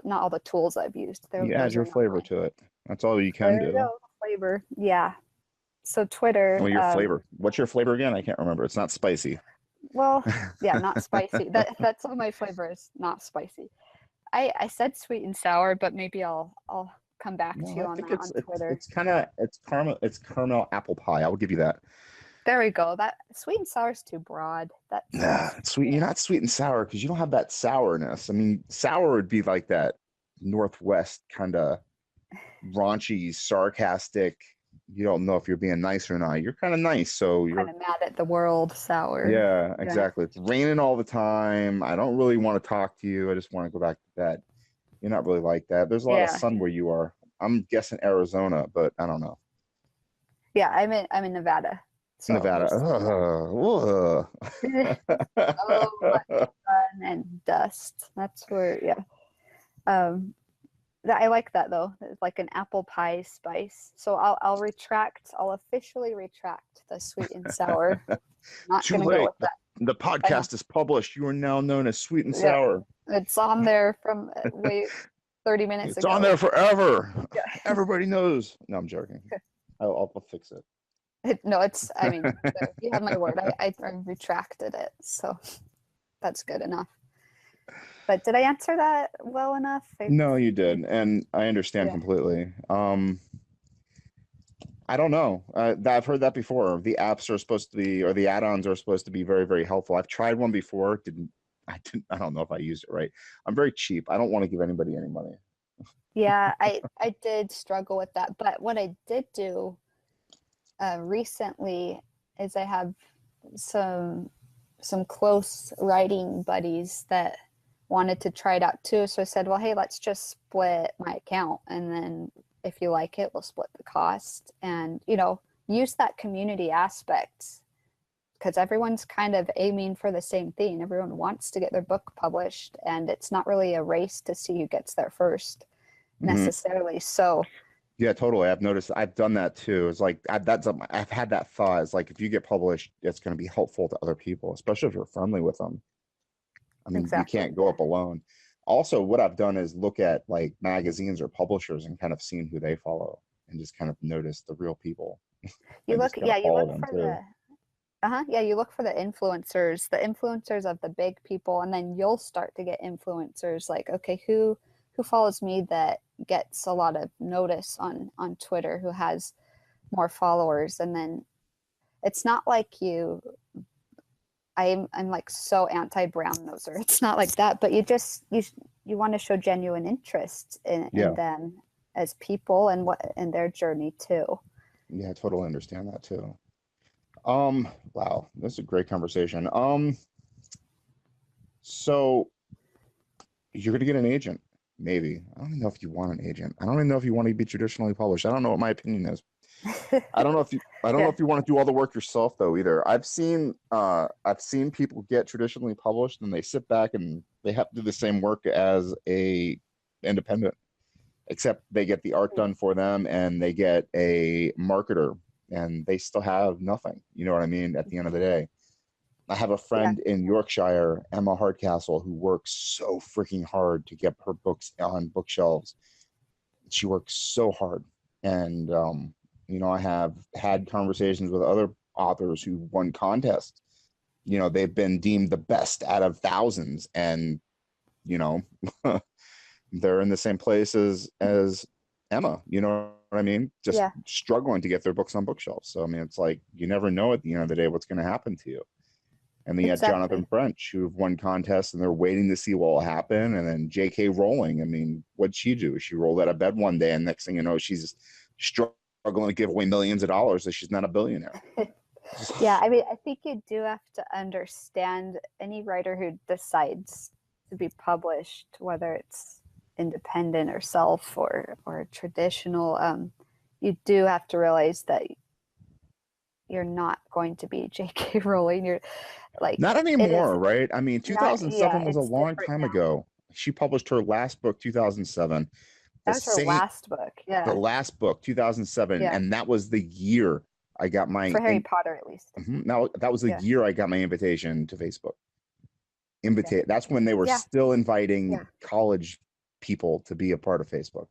[SPEAKER 2] not all the tools I've used.
[SPEAKER 1] You add
[SPEAKER 2] Those
[SPEAKER 1] your
[SPEAKER 2] are not
[SPEAKER 1] flavor
[SPEAKER 2] mine.
[SPEAKER 1] to it. That's all you can
[SPEAKER 2] There you
[SPEAKER 1] do.
[SPEAKER 2] go, flavor. Yeah. So Twitter,
[SPEAKER 1] Well, your flavor. What's your flavor again? I can't remember. It's not spicy.
[SPEAKER 2] well, yeah, not spicy. That's all my flavor is, not spicy. I said sweet and sour, but maybe I'll come back to
[SPEAKER 1] No,
[SPEAKER 2] you
[SPEAKER 1] I
[SPEAKER 2] on
[SPEAKER 1] think
[SPEAKER 2] that on Twitter.
[SPEAKER 1] it's caramel apple pie. I will give you that.
[SPEAKER 2] There we go. That sweet and sour is too broad.
[SPEAKER 1] Nah,
[SPEAKER 2] That's
[SPEAKER 1] it's sweet.
[SPEAKER 2] yeah.
[SPEAKER 1] You're not sweet and sour because you don't have that sourness. I mean, sour would be like that Northwest kind of raunchy, sarcastic. You don't know if you're being nice or not. You're kind of nice, so
[SPEAKER 2] Kind
[SPEAKER 1] you're
[SPEAKER 2] of mad at the world, sour.
[SPEAKER 1] yeah,
[SPEAKER 2] Right.
[SPEAKER 1] exactly. It's raining all the time. I don't really want to talk to you. I just want to go back to bed. You're not really like that. There's a lot of
[SPEAKER 2] Yeah.
[SPEAKER 1] sun where you are. I'm guessing Arizona, but I don't know.
[SPEAKER 2] Yeah, I'm in Nevada. So
[SPEAKER 1] Nevada.
[SPEAKER 2] there's so much sun and dust. That's where, yeah. Um, I like that though. It's like an apple pie spice. So I'll retract. I'll officially retract the sweet and sour. Not
[SPEAKER 1] Too
[SPEAKER 2] gonna go
[SPEAKER 1] late.
[SPEAKER 2] with that.
[SPEAKER 1] The
[SPEAKER 2] I know.
[SPEAKER 1] podcast is published. You are now known as Sweet and
[SPEAKER 2] Yeah,
[SPEAKER 1] Sour.
[SPEAKER 2] it's on there from wait 30 minutes
[SPEAKER 1] It's on
[SPEAKER 2] ago.
[SPEAKER 1] there forever.
[SPEAKER 2] Yeah.
[SPEAKER 1] Everybody knows. No, I'm joking. I'll fix it.
[SPEAKER 2] No, it's. I mean, you have my word. I retracted it, so that's good enough. But did I answer that well enough?
[SPEAKER 1] No, you did, and I understand
[SPEAKER 2] Yeah.
[SPEAKER 1] completely. I don't know. I've heard that before. The apps are supposed to be, or the add-ons are supposed to be very, very helpful. I've tried one before. I don't know if I used it right. I'm very cheap. I don't want to give anybody any money.
[SPEAKER 2] Yeah, I did struggle with that, but what I did do recently is I have some close writing buddies that wanted to try it out too. So I said, well, hey, let's just split my account, and then if you like it, we'll split the cost, and use that community aspect because everyone's kind of aiming for the same thing. Everyone wants to get their book published, and it's not really a race to see who gets there first
[SPEAKER 1] Mhm.
[SPEAKER 2] necessarily. So
[SPEAKER 1] Yeah, totally. I've noticed. I've done that too. It's like I've had that thought. It's like if you get published, it's going to be helpful to other people, especially if you're friendly with them. I mean, you
[SPEAKER 2] exactly,
[SPEAKER 1] can't go up alone. Also, what I've done is look at like magazines or publishers and kind of seen who they follow and just kind of notice the real people
[SPEAKER 2] you
[SPEAKER 1] and
[SPEAKER 2] look,
[SPEAKER 1] just kind
[SPEAKER 2] yeah,
[SPEAKER 1] of
[SPEAKER 2] you
[SPEAKER 1] follow
[SPEAKER 2] look
[SPEAKER 1] them
[SPEAKER 2] for
[SPEAKER 1] too.
[SPEAKER 2] yeah, you look for the influencers of the big people, and then you'll start to get influencers like, okay, who follows me that gets a lot of notice on Twitter, who has more followers, and then it's not like I'm like so anti brown noser. It's not like that, but you want to show genuine interest in
[SPEAKER 1] Yeah,
[SPEAKER 2] them as people and what in their journey too.
[SPEAKER 1] yeah, I totally understand that too. Wow, this is a great conversation. So you're gonna get an agent, maybe. I don't even know if you want an agent. I don't even know if you want to be traditionally published. I don't know what my opinion is. I don't know
[SPEAKER 2] Yeah.
[SPEAKER 1] if you want to do all the work yourself though either. I've seen people get traditionally published and they sit back and they have to do the same work as a independent, except they get the art done for them and they get a marketer and they still have nothing. You know what I mean? At the end of the day. I have a
[SPEAKER 2] Yeah.
[SPEAKER 1] friend in Yorkshire, Emma Hardcastle, who works so freaking hard to get her books on bookshelves. she works so hard. And, I have had conversations with other authors who won contests. They've been deemed the best out of thousands, and, you know, they're in the same place as Emma, you know what I mean? Just
[SPEAKER 2] Yeah,
[SPEAKER 1] struggling to get their books on bookshelves. So, I mean, it's like, you never know at the end of the day what's going to happen to you. And then you had Jonathan
[SPEAKER 2] exactly.
[SPEAKER 1] French, who've won contests and they're waiting to see what will happen. And then J.K. Rowling, I mean, what'd she do? She rolled out of bed one day, and next thing you know, she's struggling to give away millions of dollars, that she's not a billionaire.
[SPEAKER 2] Yeah, I mean, I think you do have to understand any writer who decides to be published, whether it's independent or self or traditional, you do have to realize that you're not going to be J.K. Rowling. You're like,
[SPEAKER 1] Not
[SPEAKER 2] it is
[SPEAKER 1] anymore, right? I mean,
[SPEAKER 2] not, yeah,
[SPEAKER 1] 2007 was a
[SPEAKER 2] it's
[SPEAKER 1] long
[SPEAKER 2] different
[SPEAKER 1] time
[SPEAKER 2] now.
[SPEAKER 1] ago. She published her last book, 2007. The
[SPEAKER 2] That was her
[SPEAKER 1] same,
[SPEAKER 2] last book.
[SPEAKER 1] the
[SPEAKER 2] Yeah.
[SPEAKER 1] last book, 2007,
[SPEAKER 2] Yeah.
[SPEAKER 1] and that was the year I got my
[SPEAKER 2] For Harry Potter, at least.
[SPEAKER 1] now that was the
[SPEAKER 2] Yeah.
[SPEAKER 1] year I got my invitation to Facebook.
[SPEAKER 2] Okay.
[SPEAKER 1] That's when they were
[SPEAKER 2] Yeah.
[SPEAKER 1] still inviting
[SPEAKER 2] Yeah.
[SPEAKER 1] college people to be a part of Facebook.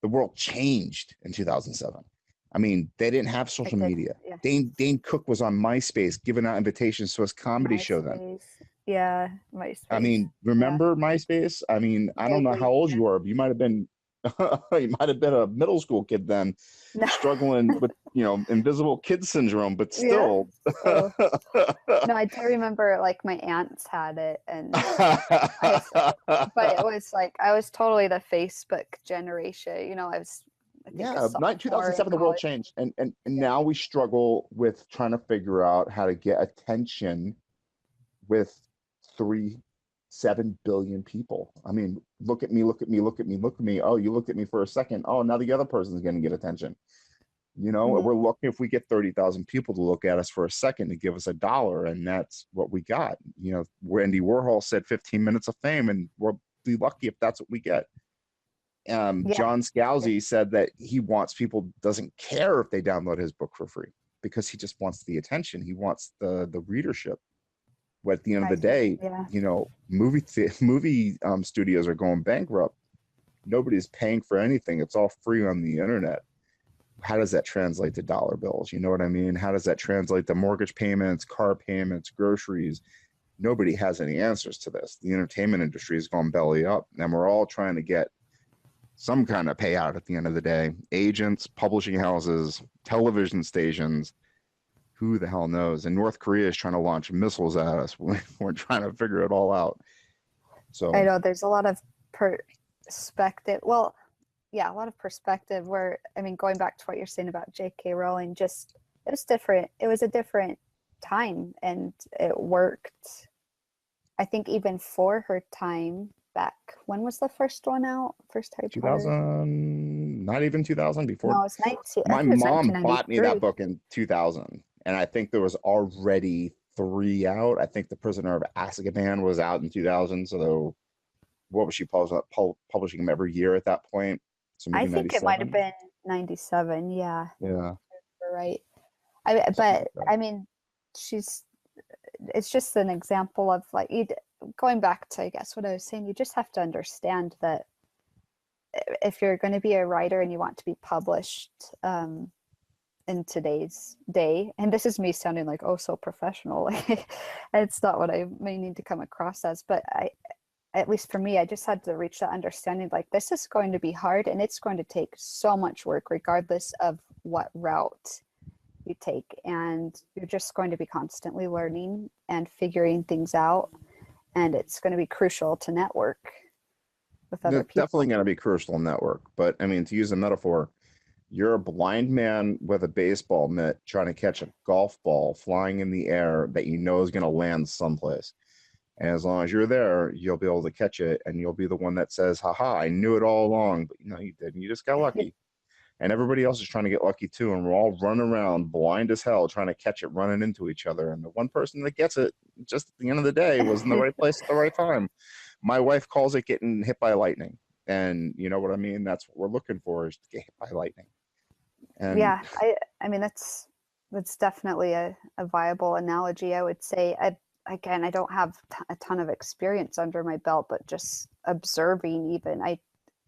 [SPEAKER 1] The world changed in 2007. I mean, they didn't have social
[SPEAKER 2] It did.
[SPEAKER 1] media.
[SPEAKER 2] Yeah.
[SPEAKER 1] Dane Cook was on MySpace giving out invitations to his comedy show then.
[SPEAKER 2] MySpace. Yeah. MySpace.
[SPEAKER 1] I mean,
[SPEAKER 2] Yeah.
[SPEAKER 1] remember MySpace? I mean, I don't know how
[SPEAKER 2] Vaguely.
[SPEAKER 1] old
[SPEAKER 2] Yeah.
[SPEAKER 1] you are, but you might have been you might have been a middle school kid then,
[SPEAKER 2] No.
[SPEAKER 1] struggling with, invisible kid syndrome, but
[SPEAKER 2] Yeah.
[SPEAKER 1] still.
[SPEAKER 2] So, no, I do remember like my aunts had it, and but it was like I was totally the Facebook generation. I think a
[SPEAKER 1] Yeah,
[SPEAKER 2] sophomore in
[SPEAKER 1] 2007, the world
[SPEAKER 2] college.
[SPEAKER 1] changed, and
[SPEAKER 2] Yeah.
[SPEAKER 1] now we struggle with trying to figure out how to get attention with 7 billion people. I mean, look at me, look at me, look at me, look at me. Oh, you looked at me for a second. Oh, now the other person's going to get attention.
[SPEAKER 2] Mhm.
[SPEAKER 1] We're lucky if we get 30,000 people to look at us for a second to give us $1, and that's what we got. Andy Warhol said 15 minutes of fame, and we'll be lucky if that's what we get.
[SPEAKER 2] Yeah.
[SPEAKER 1] John Scalzi said that he wants people, doesn't care if they download his book for free, because he just wants the attention. He wants the readership. But at the end of the day,
[SPEAKER 2] Yeah.
[SPEAKER 1] movie studios are going bankrupt. Nobody's paying for anything. It's all free on the internet. How does that translate to dollar bills? You know what I mean? How does that translate to mortgage payments, car payments, groceries? Nobody has any answers to this. The entertainment industry is going belly up, and we're all trying to get some kind of payout at the end of the day. Agents, publishing houses, television stations, who the hell knows? And North Korea is trying to launch missiles at us. We're trying to figure it all out. So
[SPEAKER 2] I know there's a lot of perspective. Well, yeah, a lot of perspective where, I mean, going back to what you're saying about J.K. Rowling, just, it was different. It was a different time, and it worked. I think even for her time back, when was the first one out? First Harry Potter?
[SPEAKER 1] 2000, not even 2000, before.
[SPEAKER 2] No, it was 19, I
[SPEAKER 1] My
[SPEAKER 2] think it was
[SPEAKER 1] mom bought me that
[SPEAKER 2] 1993.
[SPEAKER 1] book in 2000, and I think there was already 3 out. I think The Prisoner of Azkaban was out in 2000. So what was she publishing them every year at that point? So
[SPEAKER 2] I
[SPEAKER 1] maybe
[SPEAKER 2] think it might have
[SPEAKER 1] 97.
[SPEAKER 2] been 97. Yeah,
[SPEAKER 1] Yeah.
[SPEAKER 2] you're right.
[SPEAKER 1] Something
[SPEAKER 2] But
[SPEAKER 1] like that.
[SPEAKER 2] I mean, it's just an example of like, going back to, I guess, what I was saying, you just have to understand that if you're going to be a writer and you want to be published in today's day, and this is me sounding like, oh, so professional. It's not what I may need to come across as, but at least for me, I just had to reach that understanding, like, this is going to be hard, and it's going to take so much work regardless of what route you take, and you're just going to be constantly learning and figuring things out, and it's going to be crucial to network with other
[SPEAKER 1] It's
[SPEAKER 2] people.
[SPEAKER 1] definitely going to be crucial network. But I mean, to use a metaphor, you're a blind man with a baseball mitt trying to catch a golf ball flying in the air that you know is going to land someplace. And as long as you're there, you'll be able to catch it, and you'll be the one that says, haha, I knew it all along. But you didn't. You just got lucky. And everybody else is trying to get lucky too. And we're all running around blind as hell trying to catch it, running into each other. And the one person that gets it, just at the end of the day, was in the right place at the right time. My wife calls it getting hit by lightning. And you know what I mean? That's what we're looking for, is to get hit by lightning. And
[SPEAKER 2] Yeah, I mean, that's definitely a viable analogy, I would say. Again, I don't have a ton of experience under my belt, but just observing, even,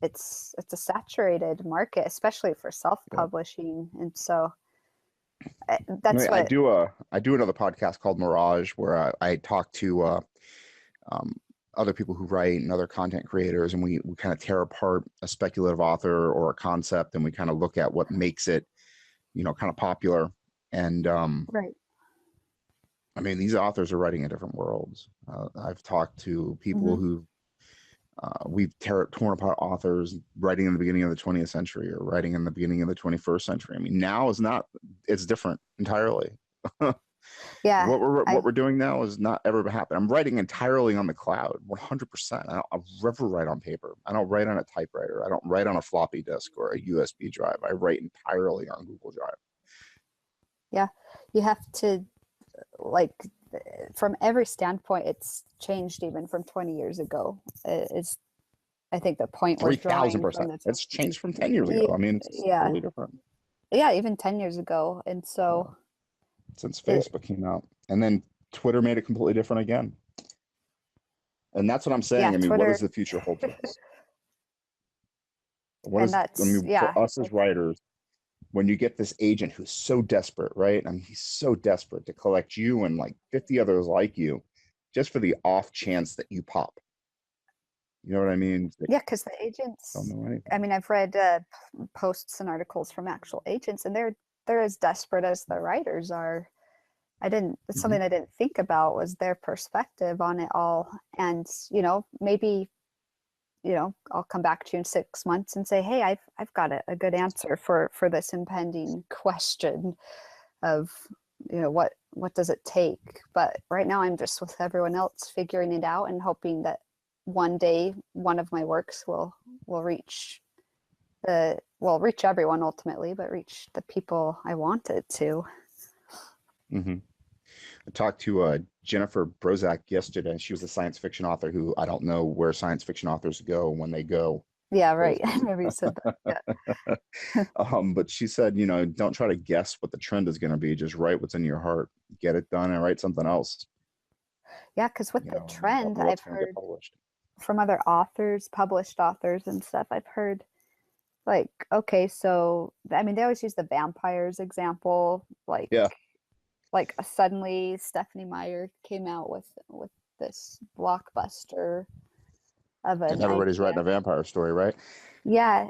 [SPEAKER 2] it's a saturated market, especially for self-publishing. And so that's
[SPEAKER 1] I
[SPEAKER 2] what,
[SPEAKER 1] do another podcast called Mirage where I talk to um, other people who write and other content creators, and we kind of tear apart a speculative author or a concept, and we kind of look at what makes it, kind of popular. And
[SPEAKER 2] right.
[SPEAKER 1] I mean, these authors are writing in different worlds. I've talked to people
[SPEAKER 2] Mm-hmm.
[SPEAKER 1] who we've torn apart authors writing in the beginning of the 20th century or writing in the beginning of the 21st century. I mean, now is not, it's different entirely.
[SPEAKER 2] Yeah.
[SPEAKER 1] What we're doing now is not ever happen. I'm writing entirely on the cloud, 100%. I'll never write on paper. I don't write on a typewriter. I don't write on a floppy disk or a USB drive. I write entirely on Google Drive.
[SPEAKER 2] Yeah. You have to, like, from every standpoint, it's changed even from 20 years ago. Is I think the point was drawing from
[SPEAKER 1] 3,000%. It's changed from 10 years ago. I mean, it's
[SPEAKER 2] yeah,
[SPEAKER 1] totally different.
[SPEAKER 2] yeah, even 10 years ago. And so
[SPEAKER 1] Since Facebook came out, and then Twitter made it completely different again. And that's what I'm saying.
[SPEAKER 2] yeah,
[SPEAKER 1] I mean,
[SPEAKER 2] Twitter,
[SPEAKER 1] what does the future hold for us?
[SPEAKER 2] yeah,
[SPEAKER 1] For us as writers, when you get this agent who's so desperate, right? I mean, he's so desperate to collect you and like 50 others like you, just for the off chance that you pop. You know what I mean?
[SPEAKER 2] yeah, because the
[SPEAKER 1] Don't
[SPEAKER 2] agents,
[SPEAKER 1] know anything.
[SPEAKER 2] I mean, I've read posts and articles from actual agents, and they're as desperate as the writers are. It's something I didn't think about, was their perspective on it all. And, maybe, I'll come back to you in 6 months and say, hey, I've got a good answer for this impending question of, what does it take? But right now I'm just with everyone else figuring it out and hoping that one day one of my works will reach everyone ultimately, but reach the people I want it to.
[SPEAKER 1] Mm-hmm. I talked to Jennifer Brozak yesterday. She was a science fiction author who, I don't know where science fiction authors go when they go.
[SPEAKER 2] Yeah, right. I remember you said that. Yeah.
[SPEAKER 1] But she said, don't try to guess what the trend is going to be. Just write what's in your heart, get it done, and write something else.
[SPEAKER 2] Yeah, because with the trend, I've heard from other authors, published authors and stuff, I've heard, like, okay, so, I mean, they always use the vampires example, like,
[SPEAKER 1] yeah.
[SPEAKER 2] Like suddenly Stephanie Meyer came out with this blockbuster of an
[SPEAKER 1] And everybody's
[SPEAKER 2] idea.
[SPEAKER 1] writing a vampire story, right?
[SPEAKER 2] Yeah,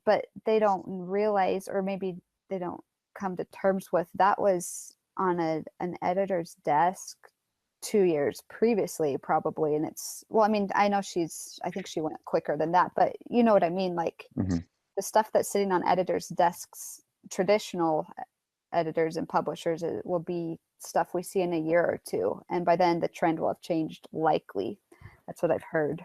[SPEAKER 2] but they don't realize, or maybe they don't come to terms with, that was on an editor's desk 2 years previously, probably. And I mean, I think she went quicker than that, but you know what I mean? Like the stuff that's sitting on editors' desks, traditional editors and publishers, it will be stuff we see in a year or two, and by then the trend will have changed, likely. That's what I've heard.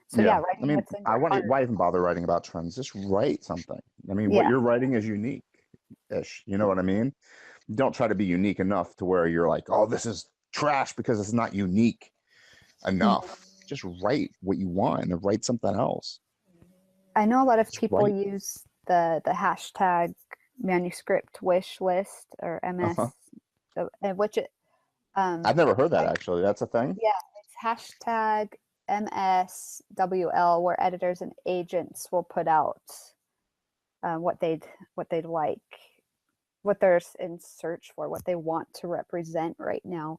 [SPEAKER 2] So yeah,
[SPEAKER 1] I mean, why even bother writing about trends? Just write something. I mean, what you're writing is unique-ish. You know what I mean? Don't try to be unique enough to where you're like, oh, this is trash because it's not unique enough. Just write what you want and then write something else.
[SPEAKER 2] I know a lot of people use the hashtag manuscript wish list, or MS, which
[SPEAKER 1] I've never heard that, actually. That's a thing?
[SPEAKER 2] Yeah, it's hashtag MSWL, where editors and agents will put out what they'd like, what they're in search for, what they want to represent right now.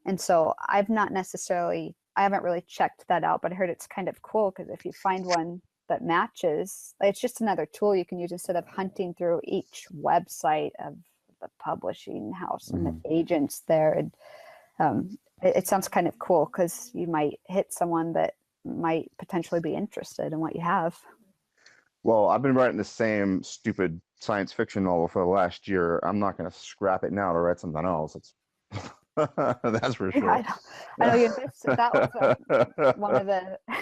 [SPEAKER 2] And so I haven't really checked that out, but I heard it's kind of cool, because if you find one that matches, it's just another tool you can use instead of hunting through each website of the publishing house and the agents there. And it sounds kind of cool, because you might hit someone that might potentially be interested in what you have.
[SPEAKER 1] Well, I've been writing the same stupid science fiction novel for the last year. I'm not going to scrap it now to write something else. It's that's for sure.
[SPEAKER 2] Yeah, I know that was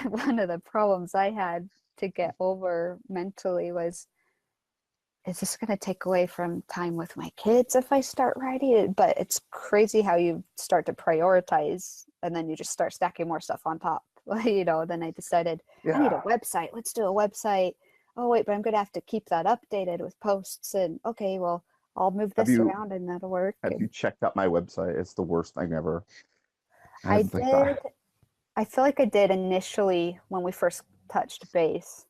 [SPEAKER 2] one of the problems I had to get over mentally, was, is this going to take away from time with my kids if I start writing it? But it's crazy how you start to prioritize, and then you just start stacking more stuff on top. Then I decided, I need a website. Let's do a website. Oh wait, but I'm going to have to keep that updated with posts. And okay, well, I'll move this around and that'll work.
[SPEAKER 1] Have you checked out my website? It's the worst thing ever.
[SPEAKER 2] I did. I feel like I did initially when we first touched base.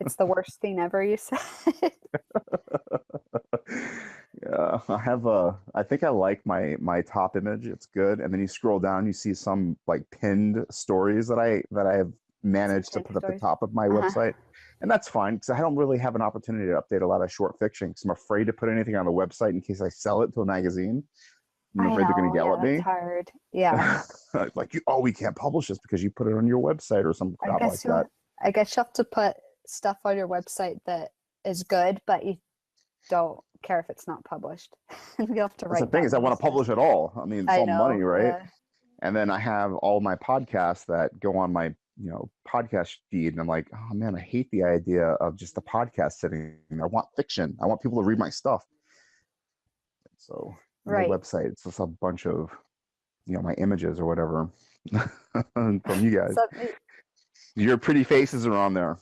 [SPEAKER 2] it's the worst thing ever, you said.
[SPEAKER 1] Yeah, I think I like my top image. It's good. And then you scroll down, you see some like pinned stories that I have managed to
[SPEAKER 2] Pinned
[SPEAKER 1] put at the
[SPEAKER 2] stories.
[SPEAKER 1] top of my website. And that's fine because I don't really have an opportunity to update a lot of short fiction because I'm afraid to put anything on the website in case I sell it to a magazine. I'm
[SPEAKER 2] I
[SPEAKER 1] afraid they're going
[SPEAKER 2] know,
[SPEAKER 1] to yell
[SPEAKER 2] yeah,
[SPEAKER 1] at
[SPEAKER 2] that's
[SPEAKER 1] me.
[SPEAKER 2] hard. Yeah.
[SPEAKER 1] Like, oh, we can't publish this because you put it on your website or some
[SPEAKER 2] I
[SPEAKER 1] crap like
[SPEAKER 2] guess you
[SPEAKER 1] that.
[SPEAKER 2] I guess you have to put stuff on your website that is good, but you don't care if it's not published. You have to
[SPEAKER 1] That's the
[SPEAKER 2] write
[SPEAKER 1] thing
[SPEAKER 2] that
[SPEAKER 1] is I want to
[SPEAKER 2] little
[SPEAKER 1] publish it all. I mean, it's
[SPEAKER 2] I
[SPEAKER 1] all money,
[SPEAKER 2] know.
[SPEAKER 1] right?
[SPEAKER 2] Yeah.
[SPEAKER 1] And then I have all my podcasts that go on my, podcast feed. And I'm like, oh man, I hate the idea of just the podcast sitting there. I want fiction. I want people to read my stuff. So my
[SPEAKER 2] Right.
[SPEAKER 1] website, it's just a bunch of, my images or whatever from you guys.
[SPEAKER 2] So,
[SPEAKER 1] Your pretty faces are on there.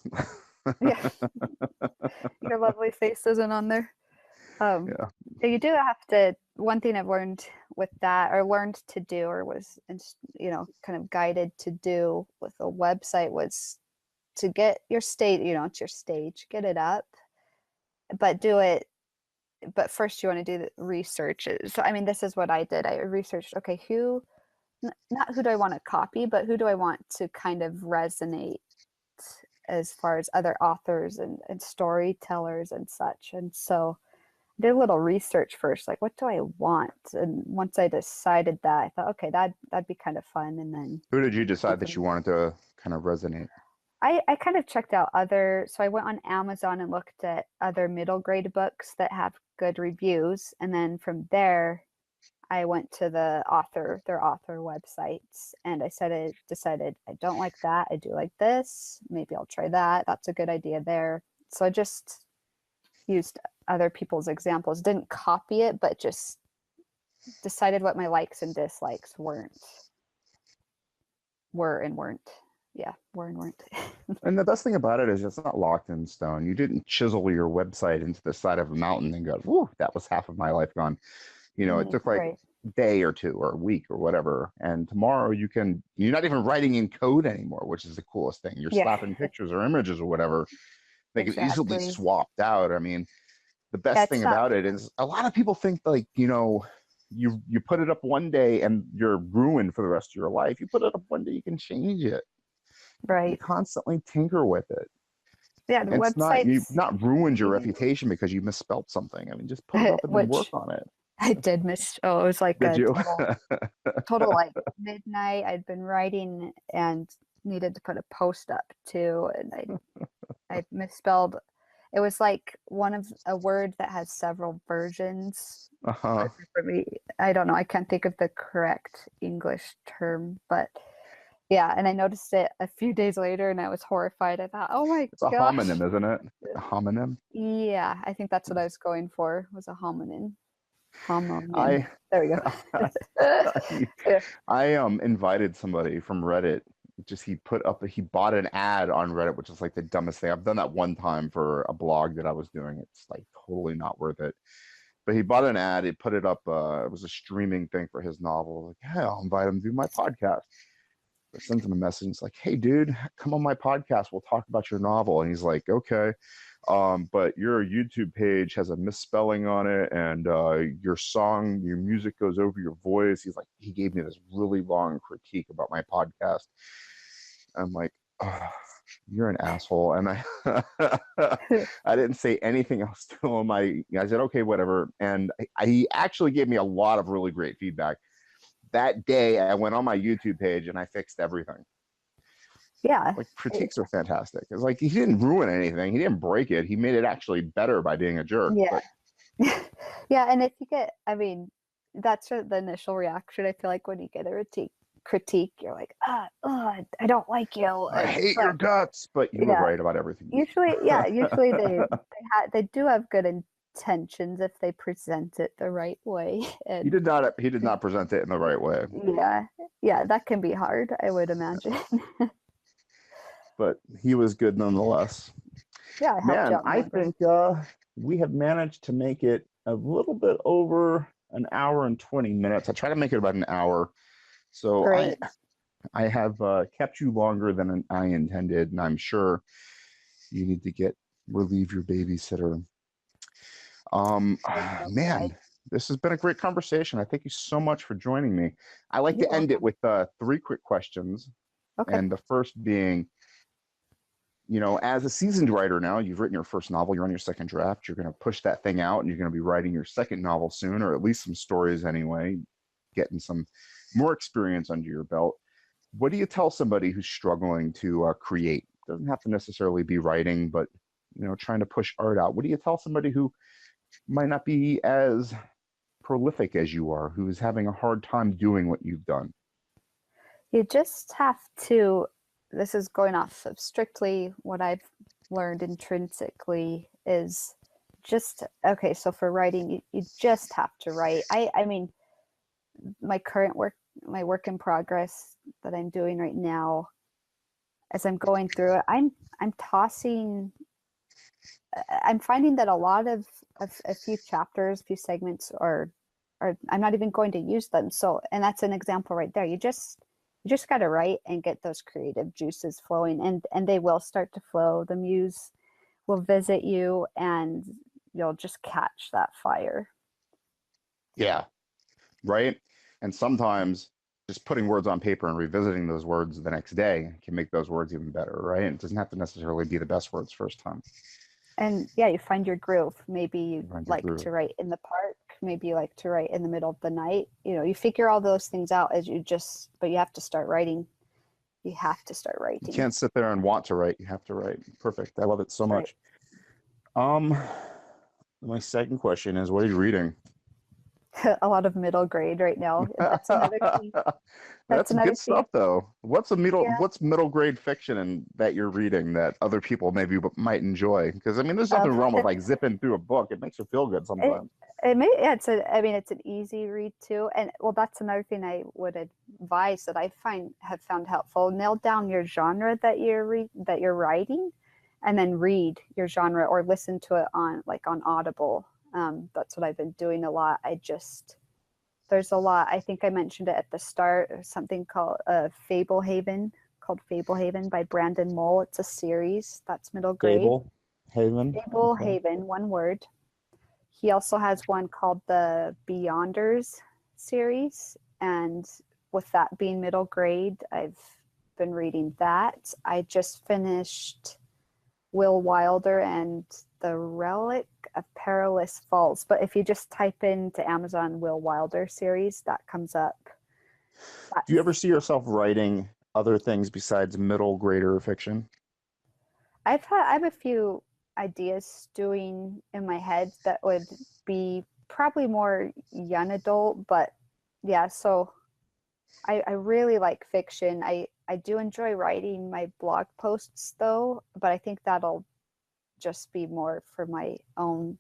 [SPEAKER 2] yeah. Your lovely face isn't on there.
[SPEAKER 1] Yeah.
[SPEAKER 2] You do have to, one thing I've learned with that, or learned to do, or was, kind of guided to do with a website, was to get your stage, it's your stage, get it up, but do it. But first you want to do the research. So, I mean, this is what I did. I researched, okay, not who do I want to copy, but who do I want to kind of resonate as far as other authors and storytellers and such. And so did a little research first, like what do I want? And once I decided that, I thought, okay, that'd be kind of fun. And then
[SPEAKER 1] Who did you decide that you wanted to kind of resonate?
[SPEAKER 2] I kind of checked out so I went on Amazon and looked at other middle grade books that have good reviews. And then from there, I went to their author websites, and decided I don't like that. I do like this. Maybe I'll try that. That's a good idea there. So I just used other people's examples, didn't copy it, but just decided what my likes and dislikes were and weren't. Yeah, were and weren't.
[SPEAKER 1] And the best thing about it is it's not locked in stone. You didn't chisel your website into the side of a mountain and go, whoo, that was half of my life gone. It took like
[SPEAKER 2] Right.
[SPEAKER 1] a day or two or a week or whatever. And tomorrow you're not even writing in code anymore, which is the coolest thing. You're
[SPEAKER 2] Yeah.
[SPEAKER 1] slapping pictures or images or whatever. They can easily
[SPEAKER 2] Exactly.
[SPEAKER 1] swapped out. I mean, the best thing about it is a lot of people think like, you put it up one day and you're ruined for the rest of your life. You put it up one day, you can change it.
[SPEAKER 2] Right.
[SPEAKER 1] You constantly tinker with it.
[SPEAKER 2] Yeah, the
[SPEAKER 1] It's you've
[SPEAKER 2] websites.
[SPEAKER 1] not ruined your reputation because you misspelled something. I mean, just put it up and then work on it.
[SPEAKER 2] I did miss. Oh, it was like
[SPEAKER 1] Did you?
[SPEAKER 2] total like midnight. I'd been writing and needed to put a post up too, and I misspelled. It was like a word that has several versions.
[SPEAKER 1] Uh-huh.
[SPEAKER 2] For me, I don't know. I can't think of the correct English term, but yeah. And I noticed it a few days later, and I was horrified. I thought, oh my
[SPEAKER 1] It's a
[SPEAKER 2] gosh.
[SPEAKER 1] homonym, isn't it? A homonym.
[SPEAKER 2] Yeah, I think that's what I was going for. Was a homonym.
[SPEAKER 1] I
[SPEAKER 2] There we go.
[SPEAKER 1] I invited somebody from Reddit. He bought an ad on Reddit, which is like the dumbest thing. I've done that one time for a blog that I was doing. It's like totally not worth it. But he bought an ad, he put it up, it was a streaming thing for his novel. Like, hey, I'll invite him to do my podcast. I sent him a message. It's like, hey dude, come on my podcast. We'll talk about your novel. And he's like, okay. But your YouTube page has a misspelling on it, and your music goes over your voice. He gave me this really long critique about my podcast. I'm like, oh, you're an asshole. And I didn't say anything else to him. I said, okay, whatever. And he actually gave me a lot of really great feedback. That day, I went on my YouTube page and I fixed everything.
[SPEAKER 2] Yeah.
[SPEAKER 1] Like, critiques are fantastic. It's like he didn't ruin anything. He didn't break it. He made it actually better by being a jerk.
[SPEAKER 2] Yeah.
[SPEAKER 1] But...
[SPEAKER 2] Yeah. And if you that's the initial reaction. I feel like when you get a critique, you're like, I don't like you.
[SPEAKER 1] I hate your guts, but you were right about everything.
[SPEAKER 2] Usually they do have good intentions if they present it the right way. And
[SPEAKER 1] he did not present it in the right way.
[SPEAKER 2] Yeah, that can be hard, I would imagine.
[SPEAKER 1] But he was good nonetheless.
[SPEAKER 2] Yeah,
[SPEAKER 1] I think we have managed to make it a little bit over an hour and 20 minutes. I try to make it about an hour. So I have kept you longer than I intended, and I'm sure you need to relieve your babysitter.
[SPEAKER 2] Okay.
[SPEAKER 1] Man, this has been a great conversation. I thank you so much for joining me. I like
[SPEAKER 2] You're
[SPEAKER 1] to end it
[SPEAKER 2] welcome.
[SPEAKER 1] with 3 quick questions.
[SPEAKER 2] Okay.
[SPEAKER 1] And the first being, as a seasoned writer now, you've written your first novel, you're on your second draft, you're going to push that thing out and you're going to be writing your second novel soon, or at least some stories anyway, getting some more experience under your belt. What do you tell somebody who's struggling to create? Doesn't have to necessarily be writing, but trying to push art out. What do you tell somebody who might not be as prolific as you are, who's having a hard time doing what you've done?
[SPEAKER 2] You just have to, this is going off of strictly what I've learned intrinsically, is just, okay, so for writing, you just have to write. I mean, my current work, my work in progress that I'm doing right now, as I'm going through it, I'm tossing, I'm finding that a lot of a few chapters, a few segments are I'm not even going to use them. So, and that's an example right there. You just got to write and get those creative juices flowing, and they will start to flow. The muse will visit you and you'll just catch that fire.
[SPEAKER 1] Yeah, right. And sometimes just putting words on paper and revisiting those words the next day can make those words even better, right? It doesn't have to necessarily be the best words first time.
[SPEAKER 2] And yeah, you find your groove. Maybe you like
[SPEAKER 1] groove.
[SPEAKER 2] to write in the park. Maybe you like to write in the middle of the night. You figure all those things out but you have to start writing. You have to start writing.
[SPEAKER 1] You can't sit there and want to write. You have to write. Perfect. I love it so much. Right. My second question is, what are you reading?
[SPEAKER 2] A lot of middle grade right now. That's another key.
[SPEAKER 1] That's good stuff, though. What's middle grade fiction and that you're reading that other people maybe might enjoy? Because I mean, there's nothing wrong with like zipping through a book. It makes you feel good sometimes.
[SPEAKER 2] It's an easy read too, and well, that's another thing I would advise that I have found helpful. Nail down your genre that you're writing, and then read your genre or listen to it on Audible. That's what I've been doing a lot. There's a lot. I think I mentioned it at the start. Something called Fablehaven by Brandon Mole. It's a series that's middle grade. Fablehaven, one word. He also has one called the Beyonders series, and with that being middle grade, I've been reading that. I just finished Will Wilder and The Relic of Perilous Falls. But if you just type into Amazon Will Wilder series, that comes up.
[SPEAKER 1] Do you ever see yourself writing other things besides middle grader fiction?
[SPEAKER 2] I have a few ideas stewing in my head that would be probably more young adult, but yeah, so I really like fiction. I do enjoy writing my blog posts though, but I think that'll just be more for my own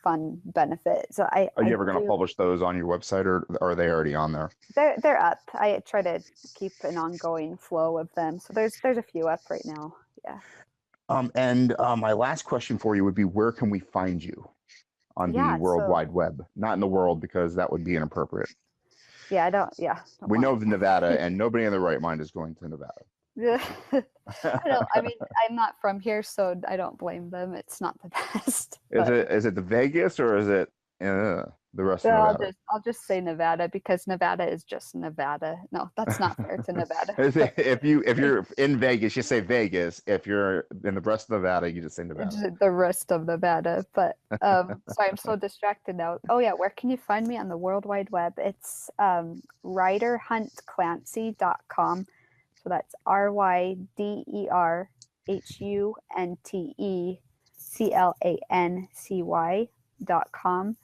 [SPEAKER 2] fun benefit. So are
[SPEAKER 1] you ever going to publish those on your website, or are they already on there?
[SPEAKER 2] They're up. I try to keep an ongoing flow of them. So there's a few up right now. Yeah.
[SPEAKER 1] And my last question for you would be, where can we find you on the World Wide Web? Not in the world, because that would be inappropriate.
[SPEAKER 2] Yeah,
[SPEAKER 1] we know of Nevada, and nobody in their right mind is going to Nevada.
[SPEAKER 2] I mean, I'm not from here, so I don't blame them. It's not the best.
[SPEAKER 1] Is it the Vegas, or is it the rest of Nevada?
[SPEAKER 2] I'll just say Nevada, because Nevada is just Nevada. No, that's not fair to Nevada.
[SPEAKER 1] If you're in Vegas, you say Vegas. If you're in the rest of Nevada, you just say Nevada.
[SPEAKER 2] The rest of Nevada. But sorry, I'm so distracted now. Oh yeah, where can you find me on the World Wide Web? It's RyderHunteClancy.com. So that's RyderHunteClancy.com.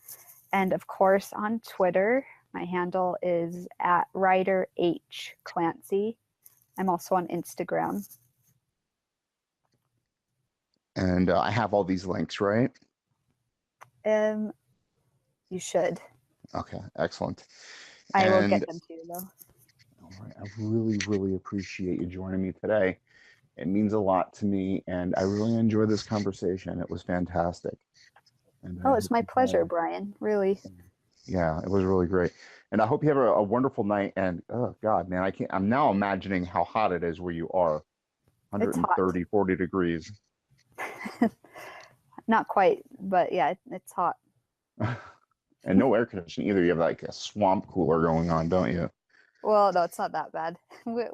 [SPEAKER 2] And of course, on Twitter, my handle is at Ryder H. Clancy. I'm also on Instagram.
[SPEAKER 1] And I have all these links, right?
[SPEAKER 2] You should.
[SPEAKER 1] Okay, excellent.
[SPEAKER 2] I will get them to you, though.
[SPEAKER 1] All right. I really, really appreciate you joining me today. It means a lot to me, and I really enjoyed this conversation. It was fantastic. And
[SPEAKER 2] it's my pleasure, Brian. Really.
[SPEAKER 1] Yeah, it was really great. And I hope you have a wonderful night. And oh God, man, I'm now imagining how hot it is where you are. 130, 40 degrees.
[SPEAKER 2] Not quite, but yeah, it's hot.
[SPEAKER 1] And no air conditioning either. You have like a swamp cooler going on, don't you?
[SPEAKER 2] Well, no, it's not that bad. We're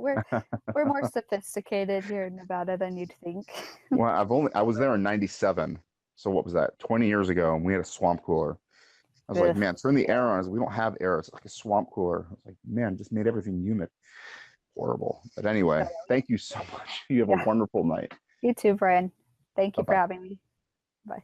[SPEAKER 2] more sophisticated here in Nevada than you'd think.
[SPEAKER 1] Well, I was there in '97. So what was that? 20 years ago, and we had a swamp cooler. I was like,
[SPEAKER 2] Ugh.
[SPEAKER 1] man, turn the air on. I was like, we don't have air. It's like a swamp cooler. I was like, man, just made everything humid. Horrible. But anyway, thank you so much. You have a
[SPEAKER 2] Yeah,
[SPEAKER 1] wonderful night.
[SPEAKER 2] you too, Brian. Thank
[SPEAKER 1] Bye
[SPEAKER 2] you for
[SPEAKER 1] bye.
[SPEAKER 2] having me. Bye.